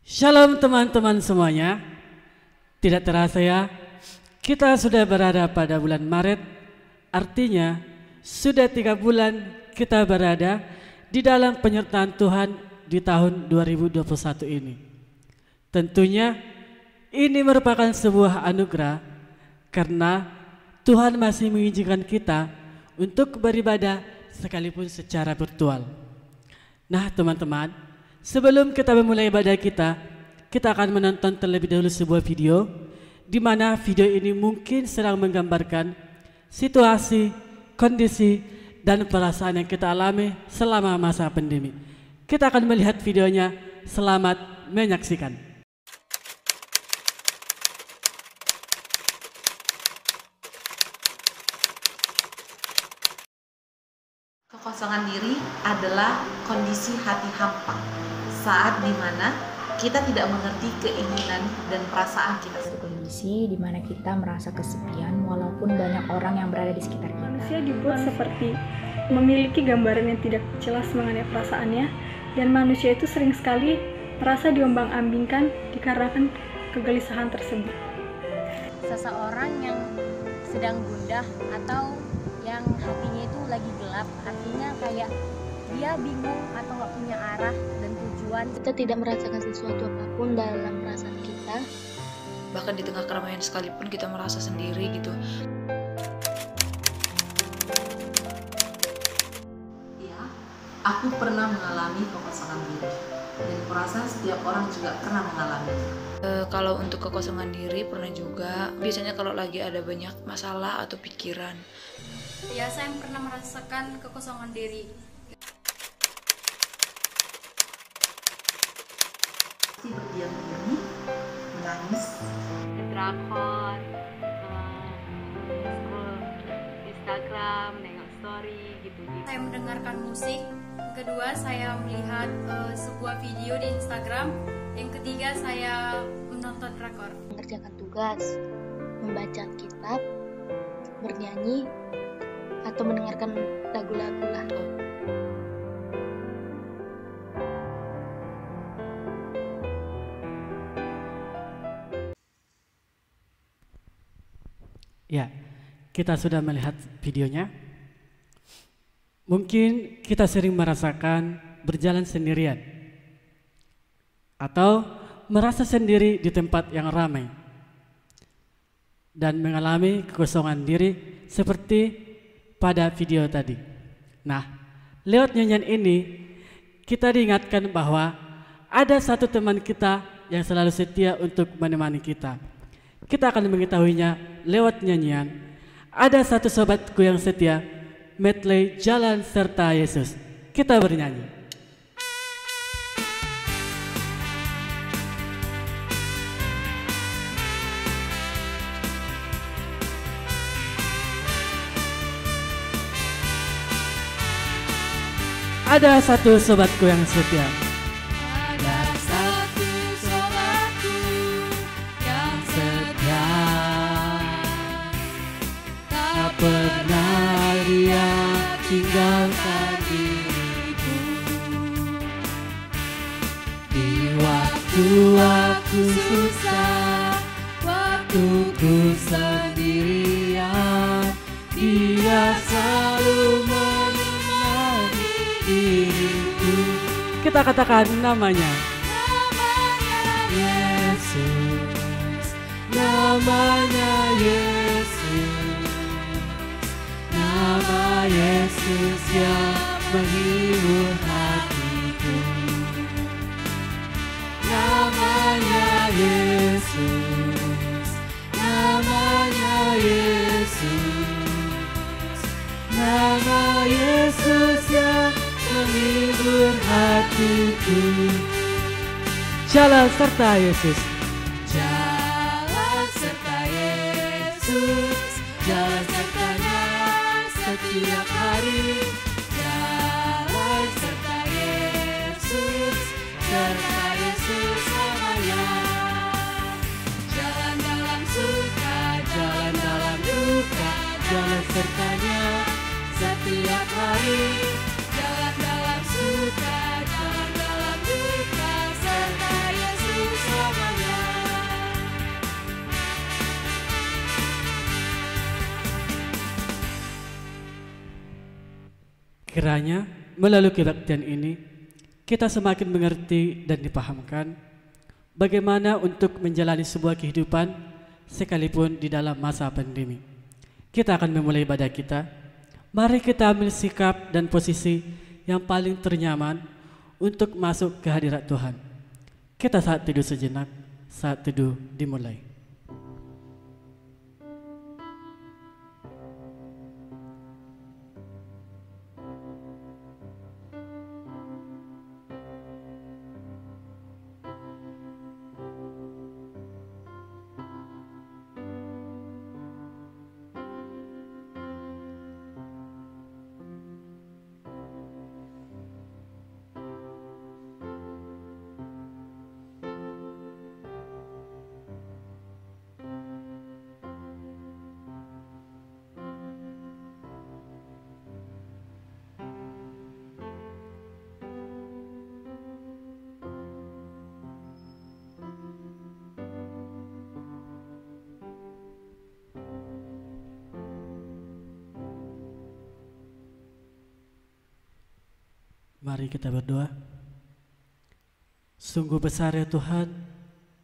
Shalom teman-teman semuanya. Tidak terasa ya, kita sudah berada pada bulan Maret. Artinya sudah 3 bulan kita berada di dalam penyertaan Tuhan di tahun 2021 ini. Tentunya ini merupakan sebuah anugerah karena Tuhan masih mengizinkan kita untuk beribadah sekalipun secara virtual. Nah teman-teman, sebelum kita memulai ibadah kita akan menonton terlebih dahulu sebuah video di mana video ini mungkin sedang menggambarkan situasi, kondisi, dan perasaan yang kita alami selama masa pandemi. Kita akan melihat videonya. Selamat menyaksikan. Kekosongan diri adalah kondisi hati hampa saat dimana kita tidak mengerti keinginan dan perasaan kita. Kondisi di mana kita merasa kesepian walaupun banyak orang yang berada di sekitar kita. Manusia dibuat seperti memiliki gambaran yang tidak jelas mengenai perasaannya, dan manusia itu sering sekali merasa diombang-ambingkan dikarenakan kegelisahan tersebut. Seseorang yang sedang gundah atau yang hatinya itu lagi gelap, artinya kayak dia bingung atau nggak punya arah dan tujuan. Kita tidak merasakan sesuatu apapun dalam perasaan kita. Bahkan di tengah keramaian sekalipun kita merasa sendiri gitu. Ya, aku pernah mengalami kekosongan diri dan kurasa setiap orang juga pernah mengalaminya. Kalau untuk kekosongan diri pernah juga. Biasanya kalau lagi ada banyak masalah atau pikiran. Ya, saya pernah merasakan kekosongan diri. Pasti berdiam diri, menangis, Drakor, scroll Instagram, nengok story gitu-gitu. Saya mendengarkan musik. Kedua, saya melihat sebuah video di Instagram. Yang ketiga, saya menonton drakor. Mengerjakan tugas, membaca kitab, bernyanyi, atau mendengarkan lagu-lagu lah. Ya, kita sudah melihat videonya. Mungkin kita sering merasakan berjalan sendirian atau merasa sendiri di tempat yang ramai dan mengalami kekosongan diri seperti pada video tadi. Nah, lewat nyanyian ini kita diingatkan bahwa ada satu teman kita yang selalu setia untuk menemani kita. Kita akan mengetahuinya lewat nyanyian Ada Satu Sobatku Yang Setia, medley Jalan Serta Yesus. Kita bernyanyi. Ada satu sobatku yang setia. Ada satu sobatku yang setia, Tak pernah dia tinggalkan diriku di waktu aku susah, waktu ku sendirian. Dia selalu menemani diriku. Kita katakan namanya. Yesus, namanya Yesus, nama Yesus yang menghibur hatiku. Namanya Yesus, namanya Yesus, nama Yesus yang menghibur hatiku. Jalan serta Yesus. Jalan serta Yesus, jalan sertanya setiap hari. Jalan serta Yesus, serta Yesus selamanya. Jalan dalam suka, jalan dalam duka, jalan sertanya setiap hari. Jalan dalam suka, jalan dalam duka, serta Yesus Kiranya melalui kebaktian ini kita semakin mengerti dan dipahamkan bagaimana untuk menjalani sebuah kehidupan sekalipun di dalam masa pandemi. Kita akan memulai ibadah kita. Mari kita ambil sikap dan posisi yang paling ternyaman untuk masuk ke hadirat Tuhan. Kita saat teduh sejenak, saat teduh dimulai. Mari kita berdoa. Sungguh besar ya Tuhan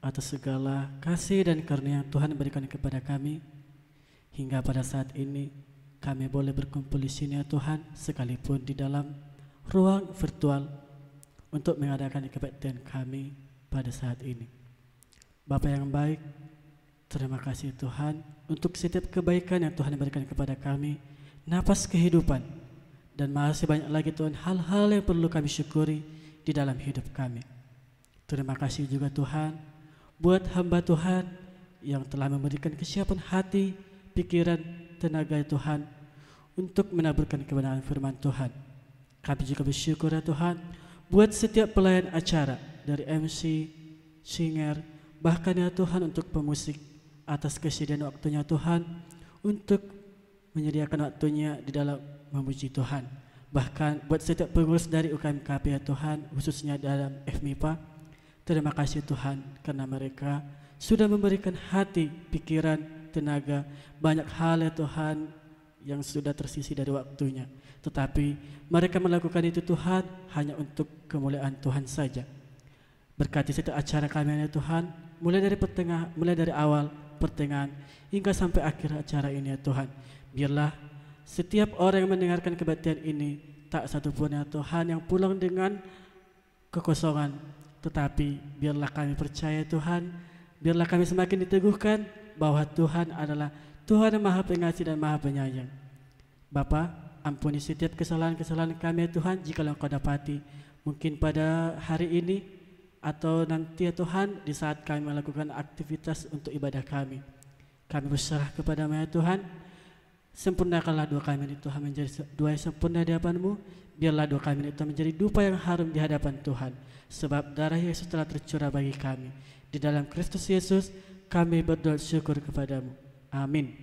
atas segala kasih dan karunia yang Tuhan berikan kepada kami. Hingga pada saat ini kami boleh berkumpul di sini ya Tuhan, sekalipun di dalam ruang virtual untuk mengadakan kebaktian kami pada saat ini. Bapa yang baik, terima kasih Tuhan untuk setiap kebaikan yang Tuhan berikan kepada kami, napas kehidupan. Dan masih banyak lagi Tuhan hal-hal yang perlu kami syukuri di dalam hidup kami. Terima kasih juga Tuhan buat hamba Tuhan yang telah memberikan kesiapan hati, pikiran, tenaga Tuhan untuk menaburkan kebenaran firman Tuhan. Kami juga bersyukur ya Tuhan buat setiap pelayan acara dari MC, singer, bahkan ya Tuhan untuk pemusik atas kesediaan waktunya Tuhan untuk menyediakan waktunya di dalam memuji Tuhan. Bahkan buat setiap pengurus dari UKMKP ya Tuhan, khususnya dalam FMIPA, terima kasih Tuhan karena mereka sudah memberikan hati, pikiran, tenaga, banyak hal ya Tuhan yang sudah tersisi dari waktunya. Tetapi mereka melakukan itu Tuhan hanya untuk kemuliaan Tuhan saja. Berkati setiap acara kami ya Tuhan, mulai dari awal, pertengahan, hingga sampai akhir acara ini ya Tuhan. Biarlah setiap orang yang mendengarkan kebaktian ini tak satupun ya Tuhan yang pulang dengan kekosongan. Tetapi biarlah kami percaya Tuhan, biarlah kami semakin diteguhkan bahwa Tuhan adalah Tuhan yang Maha Pengasih dan Maha Penyayang. Bapa, ampuni setiap kesalahan-kesalahan kami ya Tuhan jika Engkau dapati. Mungkin pada hari ini atau nanti ya Tuhan di saat kami melakukan aktivitas untuk ibadah kami. Kami berserah kepada-Mu ya Tuhan. Sempurnakanlah doa kami ini Tuhan menjadi doa yang sempurna di hadapan-Mu. Biarlah doa kami ini Tuhan menjadi dupa yang harum di hadapan Tuhan. Sebab darah Yesus telah tercurah bagi kami. Di dalam Kristus Yesus kami berdoa syukur kepada-Mu. Amin.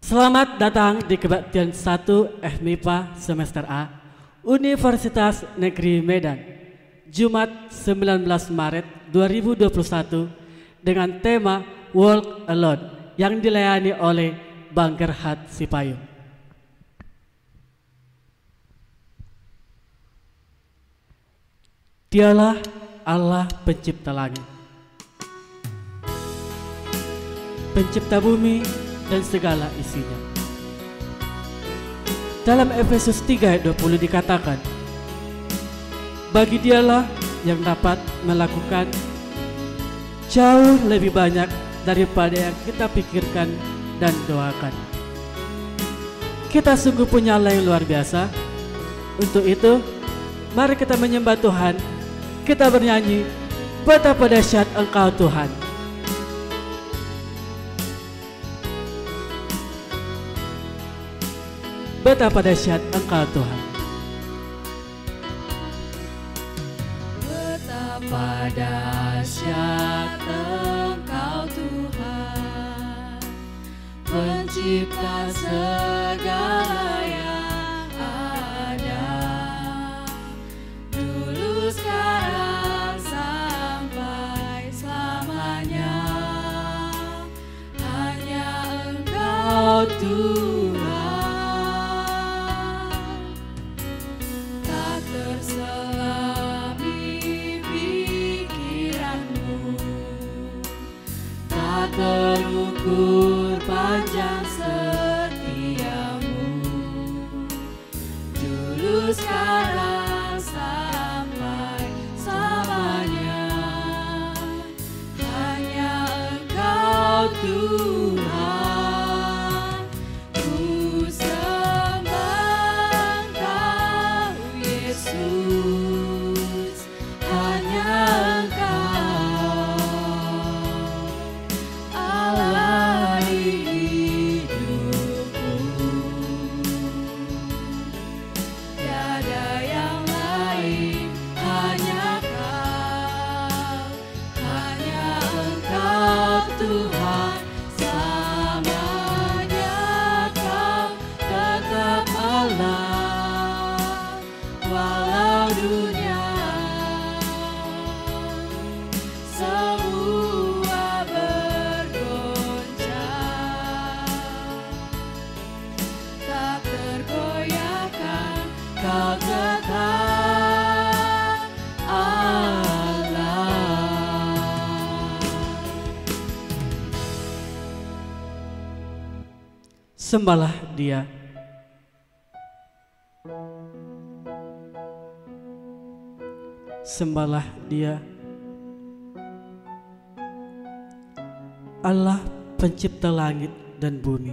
Selamat datang di kebaktian 1 FMIPA semester A Universitas Negeri Medan, Jumat 19 Maret 2021 dengan tema Walk Alone yang dilayani oleh Bang Gerhard Sipayung. Dialah Allah pencipta langit, pencipta bumi dan segala isinya. Dalam Efesus 3 ayat 20 dikatakan, bagi Dialah yang dapat melakukan jauh lebih banyak daripada yang kita pikirkan dan doakan. Kita sungguh punya Allah yang luar biasa. Untuk itu, mari kita menyembah Tuhan. Kita bernyanyi, betapa dahsyat Engkau Tuhan. Betapa dahsyat Engkau Tuhan. Betapa dahsyat Engkau Tuhan, pencipta segala yang ada, dulu sekarang sampai selamanya. Hanya Engkau Tuhan. Sembahlah Dia. Sembahlah Dia. Allah pencipta langit dan bumi.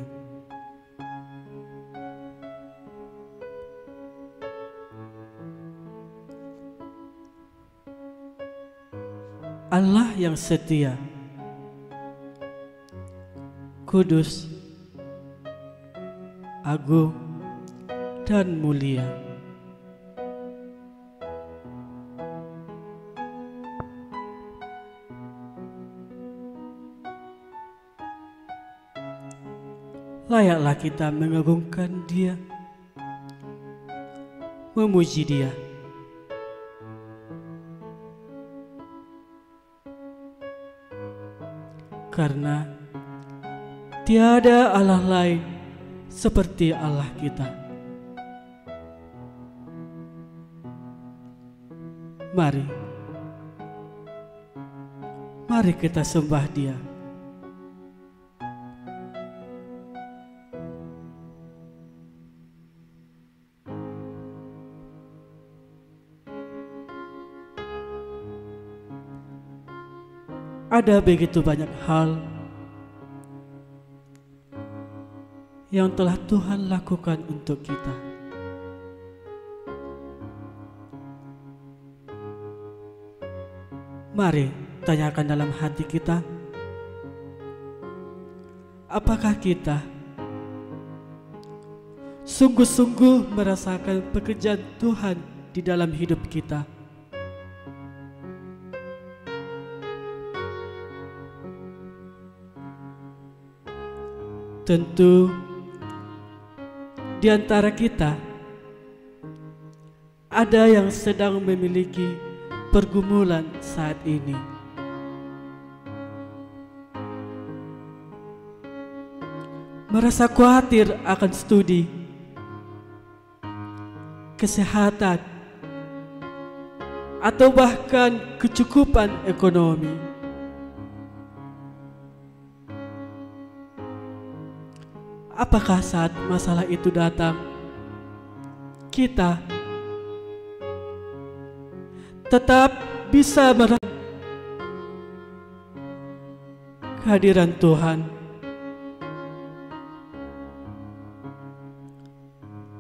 Allah yang setia, kudus, agung, dan mulia. Layaklah kita mengagungkan Dia, memuji Dia. Karena tiada Allah lain seperti Allah kita. Mari kita sembah Dia. Ada begitu banyak hal yang telah Tuhan lakukan untuk kita. Mari tanyakan dalam hati kita, apakah kita sungguh-sungguh merasakan pekerjaan Tuhan di dalam hidup kita? Tentu di antara kita ada yang sedang memiliki pergumulan saat ini. Merasa khawatir akan studi, kesehatan, atau bahkan kecukupan ekonomi. Apakah saat masalah itu datang, kita tetap bisa merasakan kehadiran Tuhan?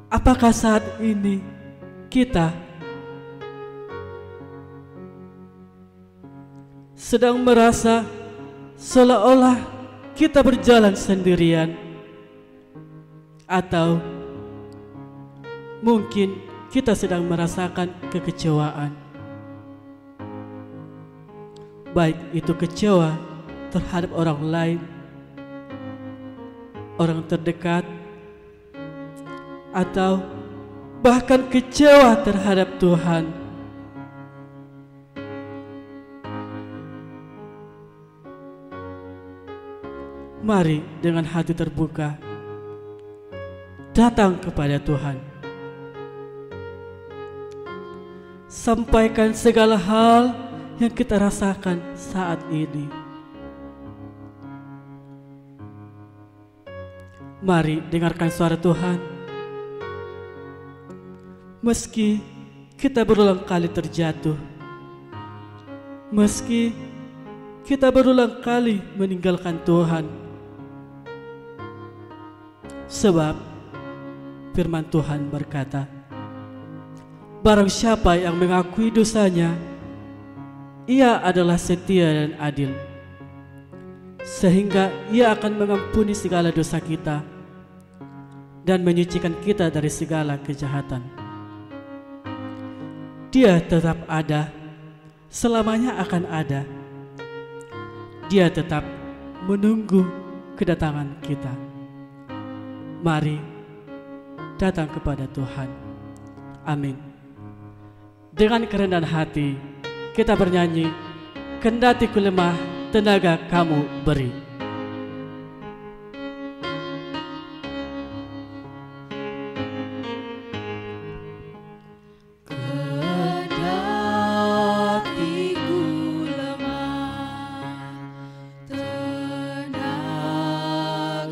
Apakah saat ini kita sedang merasa seolah-olah kita berjalan sendirian? Atau mungkin kita sedang merasakan kekecewaan, baik itu kecewa terhadap orang lain, orang terdekat, atau bahkan kecewa terhadap Tuhan. Mari dengan hati terbuka datang kepada Tuhan. Sampaikan segala hal yang kita rasakan saat ini. Mari dengarkan suara Tuhan. Meski kita berulang kali terjatuh, meski kita berulang kali meninggalkan Tuhan, sebab firman Tuhan berkata, barang siapa yang mengakui dosanya, Ia adalah setia dan adil, sehingga Ia akan mengampuni segala dosa kita dan menyucikan kita dari segala kejahatan. Dia tetap ada, selamanya akan ada. Dia tetap menunggu kedatangan kita. Mari datang kepada Tuhan. Amin. Dengan kerendahan hati kita bernyanyi, kendati ku lemah, tenaga kamu beri.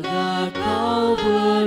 Tenaga kau beri.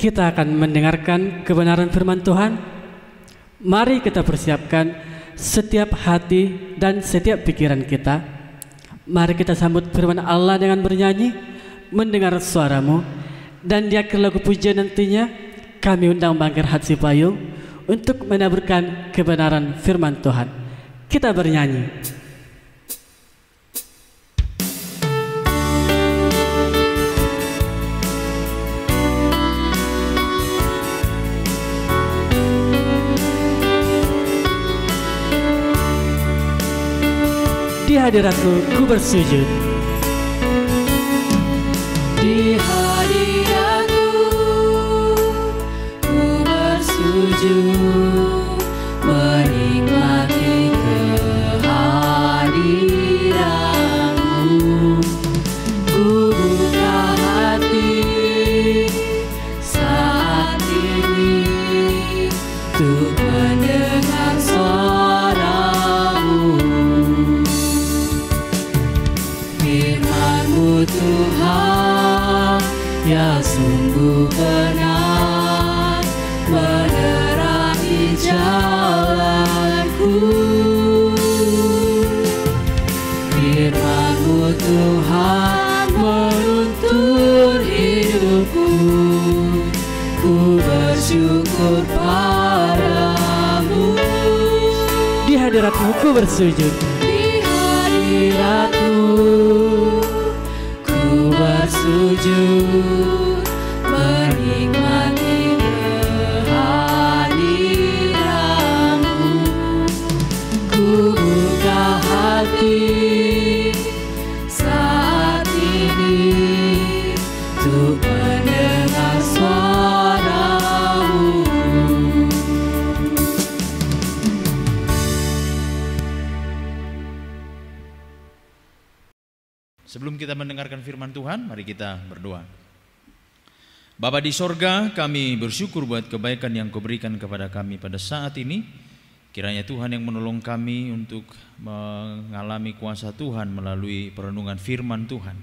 kita akan mendengarkan kebenaran firman Tuhan. Mari kita persiapkan setiap hati dan setiap pikiran kita. Mari kita sambut firman Allah dengan bernyanyi, mendengar suaramu. Dan di akhir lagu pujian nantinya kami undang Bangkir Hatsi Payung untuk menaburkan kebenaran firman Tuhan. Kita bernyanyi. Di hadiratmu ku bersujud. Di hadiratmu ku bersujud, menikmati kehadiranmu. Ku buka hati saat ini untuk mendengar suaramu. Firman-Mu Tuhan, ya sungguh benar, menerangi jalanku. Firman-Mu Tuhan, menuntun hidupku. Ku bersyukur padamu. Di hadirat-Mu ku bersujud. Di hadirat-Mu ku bersujud, menikmati kehadiran-Mu. Ku buka hati saat ini untuk mendengar suara-Mu. Sebelum kita mendengarkan firman Tuhan, mari kita berdoa. Bapa di sorga, kami bersyukur buat kebaikan yang Kau berikan kepada kami pada saat ini. Kiranya Tuhan yang menolong kami untuk mengalami kuasa Tuhan melalui perenungan firman Tuhan.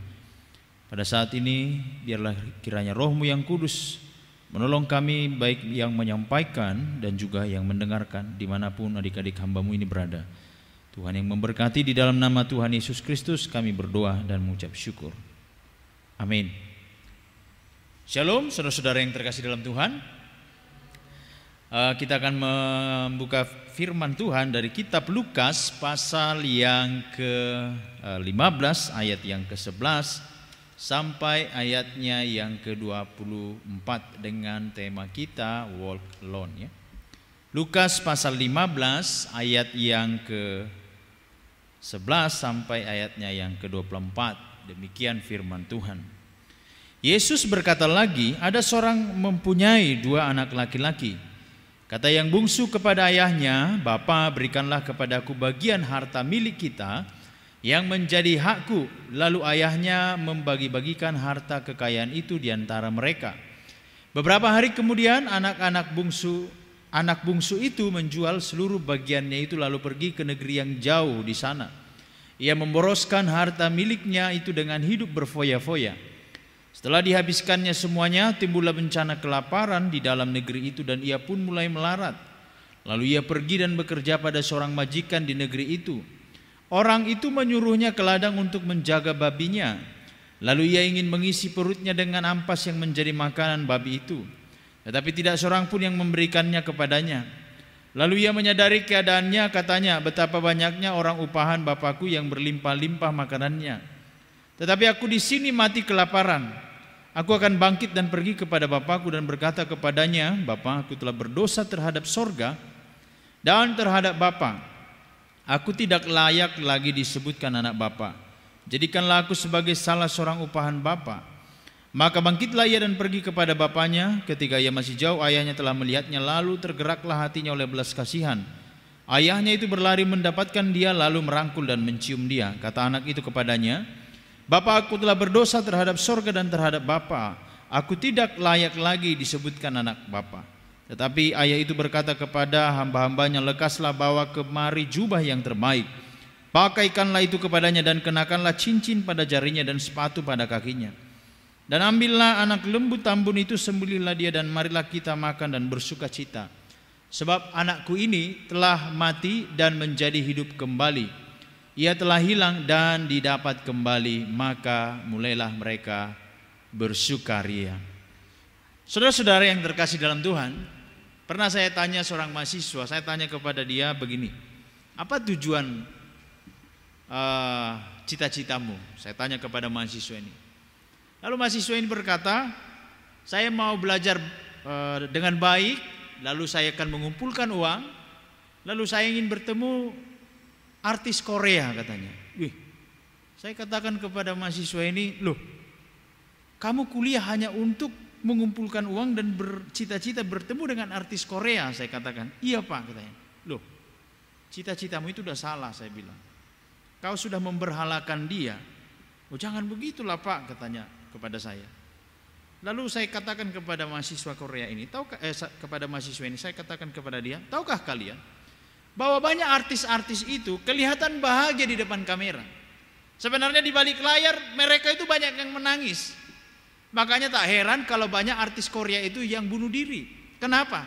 Pada saat ini, biarlah kiranya Roh-Mu yang kudus menolong kami, baik yang menyampaikan dan juga yang mendengarkan, dimanapun adik-adik hamba-Mu ini berada. Tuhan yang memberkati, di dalam nama Tuhan Yesus Kristus kami berdoa dan mengucap syukur. Amin. Shalom saudara-saudara yang terkasih dalam Tuhan. Kita akan membuka firman Tuhan dari kitab Lukas pasal yang ke-15 ayat yang ke-11 sampai ayatnya yang ke-24 dengan tema kita Walk Alone, ya. Lukas pasal 15 ayat yang ke-11 sampai ayatnya yang ke-24. Demikian firman Tuhan. Yesus berkata lagi, ada seorang mempunyai 2 anak laki-laki. Kata yang bungsu kepada ayahnya, Bapa, berikanlah kepadaku bagian harta milik kita yang menjadi hakku. Lalu ayahnya membagi-bagikan harta kekayaan itu di antara mereka. Beberapa hari kemudian anak bungsu itu menjual seluruh bagiannya itu lalu pergi ke negeri yang jauh di sana. Ia memboroskan harta miliknya itu dengan hidup berfoya-foya. Setelah dihabiskannya semuanya, timbullah bencana kelaparan di dalam negeri itu dan ia pun mulai melarat. Lalu ia pergi dan bekerja pada seorang majikan di negeri itu. Orang itu menyuruhnya ke ladang untuk menjaga babinya. Lalu ia ingin mengisi perutnya dengan ampas yang menjadi makanan babi itu. Tetapi tidak seorang pun yang memberikannya kepadanya. Lalu ia menyadari keadaannya, katanya, betapa banyaknya orang upahan Bapakku yang berlimpah-limpah makanannya. Tetapi aku di sini mati kelaparan. Aku akan bangkit dan pergi kepada Bapakku dan berkata kepadanya, Bapa, aku telah berdosa terhadap sorga dan terhadap Bapa. Aku tidak layak lagi disebutkan anak Bapa. Jadikanlah aku sebagai salah seorang upahan Bapa. Maka bangkitlah ia dan pergi kepada bapaknya. Ketika ia masih jauh, ayahnya telah melihatnya, lalu tergeraklah hatinya oleh belas kasihan. Ayahnya itu berlari mendapatkan dia, lalu merangkul dan mencium dia. Kata anak itu kepadanya, Bapa, aku telah berdosa terhadap sorga dan terhadap Bapa. Aku tidak layak lagi disebutkan anak Bapa. Tetapi ayah itu berkata kepada hamba-hambanya, lekaslah bawa kemari jubah yang terbaik. Pakaikanlah itu kepadanya dan kenakanlah cincin pada jarinya dan sepatu pada kakinya. Dan ambillah anak lembu tambun itu, sembelihlah dia, dan marilah kita makan dan bersuka cita. Sebab anakku ini telah mati dan menjadi hidup kembali. Ia telah hilang dan didapat kembali, maka mulailah mereka bersukaria. Saudara-saudara yang terkasih dalam Tuhan, pernah saya tanya seorang mahasiswa, saya tanya kepada dia begini, apa tujuan cita-citamu? Saya tanya kepada mahasiswa ini. Lalu mahasiswa ini berkata, saya mau belajar dengan baik, lalu saya akan mengumpulkan uang, lalu saya ingin bertemu artis Korea katanya. Wih, saya katakan kepada mahasiswa ini, loh, kamu kuliah hanya untuk mengumpulkan uang dan bercita-cita bertemu dengan artis Korea? Saya katakan, iya Pak, katanya. Loh, cita-citamu itu udah salah, saya bilang. Kau sudah memberhalakan dia. Oh, jangan begitulah Pak, katanya kepada saya. Lalu saya katakan kepada mahasiswa Korea ini, kepada mahasiswa ini saya katakan kepada dia, tahukah kalian bahwa banyak artis-artis itu kelihatan bahagia di depan kamera. Sebenarnya di balik layar mereka itu banyak yang menangis. Makanya tak heran kalau banyak artis Korea itu yang bunuh diri. Kenapa?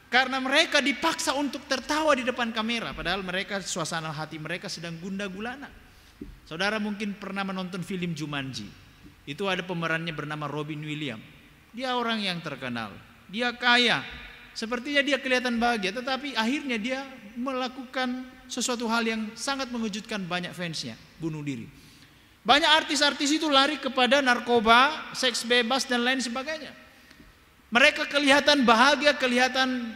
Karena mereka dipaksa untuk tertawa di depan kamera, padahal mereka, suasana hati mereka sedang gundah gulana. Saudara mungkin pernah menonton film Jumanji. Itu ada pemerannya bernama Robin Williams. Dia orang yang terkenal, dia kaya, sepertinya dia kelihatan bahagia, tetapi akhirnya dia melakukan sesuatu hal yang sangat mengejutkan banyak fansnya, bunuh diri. Banyak artis-artis itu lari kepada narkoba, seks bebas dan lain sebagainya. Mereka kelihatan bahagia, kelihatan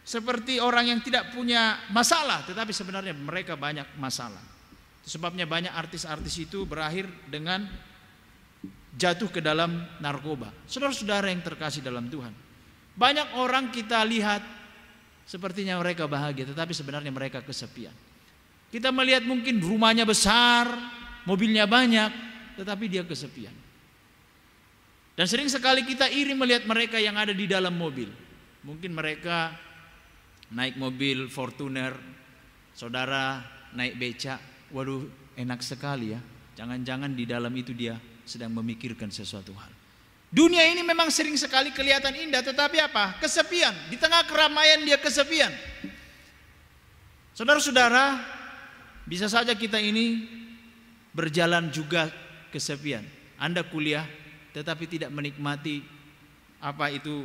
seperti orang yang tidak punya masalah, tetapi sebenarnya mereka banyak masalah. Sebabnya banyak artis-artis itu berakhir dengan jatuh ke dalam narkoba. Saudara-saudara yang terkasih dalam Tuhan, banyak orang kita lihat sepertinya mereka bahagia, tetapi sebenarnya mereka kesepian. Kita melihat mungkin rumahnya besar, mobilnya banyak, tetapi dia kesepian. Dan sering sekali kita iri melihat mereka yang ada di dalam mobil. Mungkin mereka naik mobil Fortuner, saudara naik becak. Waduh, enak sekali ya. Jangan-jangan di dalam itu dia sedang memikirkan sesuatu hal. Dunia ini memang sering sekali kelihatan indah, tetapi apa? Kesepian. Di tengah keramaian dia kesepian. Saudara-saudara, bisa saja kita ini berjalan juga kesepian. Anda kuliah tetapi tidak menikmati apa itu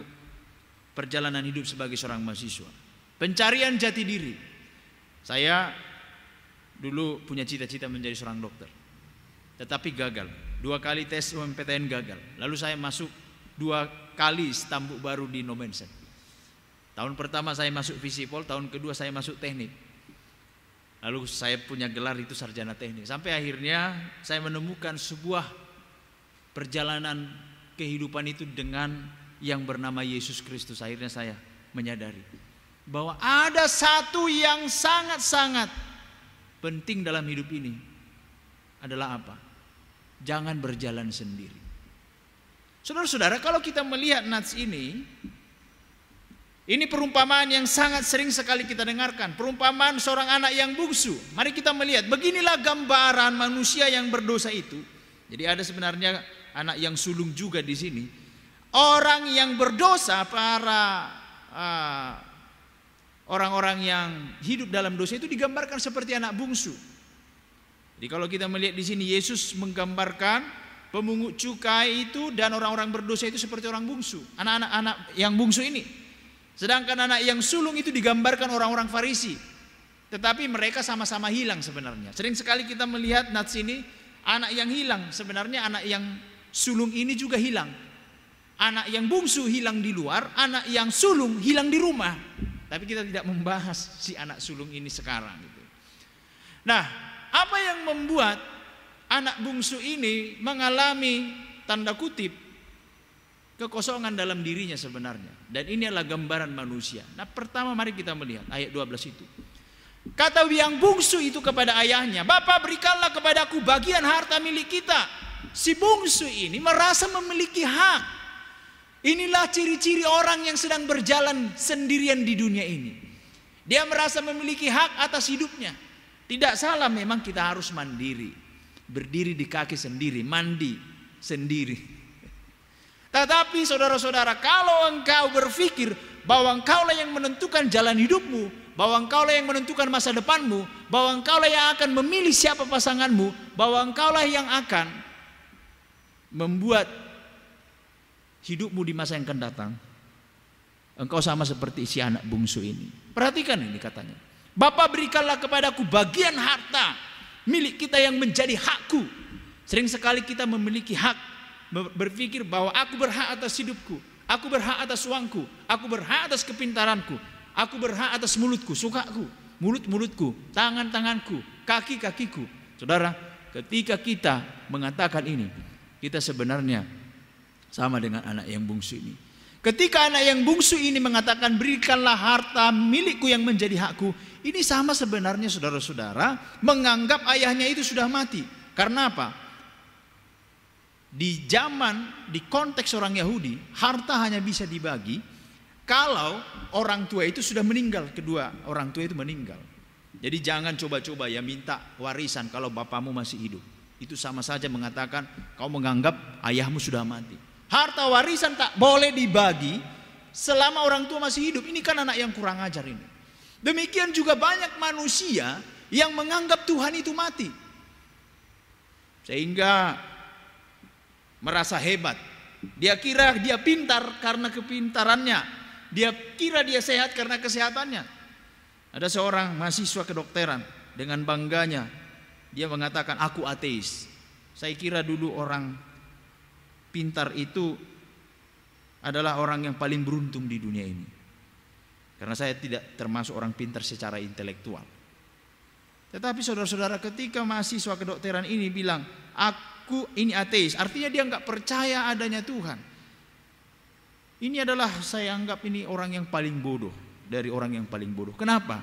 perjalanan hidup sebagai seorang mahasiswa. Pencarian jati diri. Saya dulu punya cita-cita menjadi seorang dokter, tetapi gagal. 2 kali tes UMPTN gagal. Lalu saya masuk 2 kali stambuk baru di Nomensen. Tahun pertama saya masuk Visipol, tahun kedua saya masuk teknik. Lalu saya punya gelar itu sarjana teknik. Sampai akhirnya saya menemukan sebuah perjalanan kehidupan itu dengan yang bernama Yesus Kristus. Akhirnya saya menyadari bahwa ada satu yang sangat-sangat penting dalam hidup ini, adalah apa? Jangan berjalan sendiri. Saudara-saudara, kalau kita melihat nats ini perumpamaan yang sangat sering sekali kita dengarkan. Perumpamaan seorang anak yang bungsu. Mari kita melihat, beginilah gambaran manusia yang berdosa itu. Jadi ada sebenarnya anak yang sulung juga di sini. Orang yang berdosa, para orang-orang yang hidup dalam dosa itu digambarkan seperti anak bungsu. Jadi kalau kita melihat di sini, Yesus menggambarkan pemungut cukai itu dan orang-orang berdosa itu seperti orang bungsu, anak-anak yang bungsu ini. Sedangkan anak yang sulung itu digambarkan orang-orang Farisi. Tetapi mereka sama-sama hilang sebenarnya. Sering sekali kita melihat nats ini, anak yang hilang, sebenarnya anak yang sulung ini juga hilang. Anak yang bungsu hilang di luar, anak yang sulung hilang di rumah. Tapi kita tidak membahas si anak sulung ini sekarang gitu. Nah, apa yang membuat anak bungsu ini mengalami tanda kutip kekosongan dalam dirinya sebenarnya? Dan ini adalah gambaran manusia. Nah, pertama mari kita melihat ayat 12 itu. Kata yang bungsu itu kepada ayahnya, "Bapa, berikanlah kepadaku bagian harta milik kita." Si bungsu ini merasa memiliki hak. Inilah ciri-ciri orang yang sedang berjalan sendirian di dunia ini. Dia merasa memiliki hak atas hidupnya. Tidak salah, memang kita harus mandiri, berdiri di kaki sendiri, mandi sendiri. Tetapi saudara-saudara, kalau engkau berpikir bahwa engkaulah yang menentukan jalan hidupmu, bahwa engkaulah yang menentukan masa depanmu, bahwa engkaulah yang akan memilih siapa pasanganmu, bahwa engkaulah yang akan membuat hidupmu di masa yang akan datang, engkau sama seperti si anak bungsu ini. Perhatikan ini katanya, Bapa berikanlah kepadaku bagian harta milik kita yang menjadi hakku. Sering sekali kita memiliki hak, berpikir bahwa aku berhak atas hidupku, aku berhak atas uangku, aku berhak atas kepintaranku, aku berhak atas mulutku, sukaku, mulut-mulutku, tangan-tanganku, kaki-kakiku. Saudara, ketika kita mengatakan ini, kita sebenarnya sama dengan anak yang bungsu ini. Ketika anak yang bungsu ini mengatakan berikanlah harta milikku yang menjadi hakku, ini sama sebenarnya saudara-saudara menganggap ayahnya itu sudah mati. Karena apa? Di zaman, di konteks orang Yahudi, harta hanya bisa dibagi kalau orang tua itu sudah meninggal, kedua orang tua itu meninggal. Jadi jangan coba-coba ya minta warisan kalau bapamu masih hidup. Itu sama saja mengatakan kau menganggap ayahmu sudah mati. Harta warisan tak boleh dibagi selama orang tua masih hidup. Ini kan anak yang kurang ajar ini. Demikian juga banyak manusia yang menganggap Tuhan itu mati, sehingga merasa hebat. Dia kira dia pintar karena kepintarannya, dia kira dia sehat karena kesehatannya. Ada seorang mahasiswa kedokteran, dengan bangganya dia mengatakan, aku ateis. Saya kira dulu orang pintar itu adalah orang yang paling beruntung di dunia ini, karena saya tidak termasuk orang pintar secara intelektual. Tetapi saudara-saudara, ketika mahasiswa kedokteran ini bilang aku ini ateis, artinya dia nggak percaya adanya Tuhan. Ini adalah, saya anggap ini orang yang paling bodoh dari orang yang paling bodoh. Kenapa?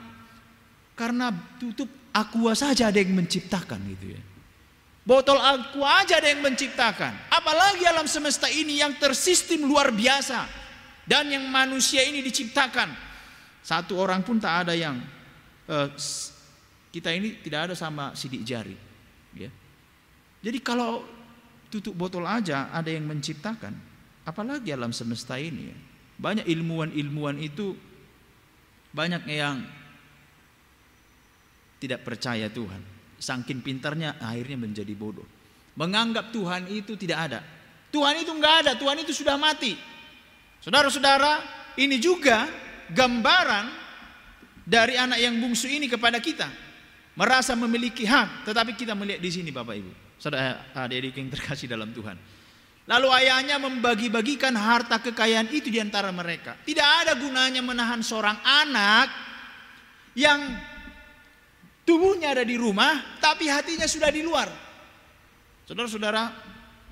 Karena tutup aqua saja ada yang menciptakan gitu ya. Botol aqua aja ada yang menciptakan. Apalagi alam semesta ini yang tersistem luar biasa, dan yang manusia ini diciptakan. Satu orang pun tak ada yang kita ini tidak ada sama sidik jari ya. Jadi kalau tutup botol aja ada yang menciptakan, apalagi alam semesta ini ya. Banyak ilmuwan itu banyak yang tidak percaya Tuhan. Saking pintarnya akhirnya menjadi bodoh, menganggap Tuhan itu tidak ada. Tuhan itu enggak ada, Tuhan itu sudah mati. Saudara-saudara, ini juga gambaran dari anak yang bungsu ini kepada kita, merasa memiliki hak. Tetapi kita melihat di sini Bapak Ibu, saudara adik-adik yang terkasih dalam Tuhan, lalu ayahnya membagi-bagikan harta kekayaan itu di antara mereka. Tidak ada gunanya menahan seorang anak yang tubuhnya ada di rumah, tapi hatinya sudah di luar. Saudara-saudara,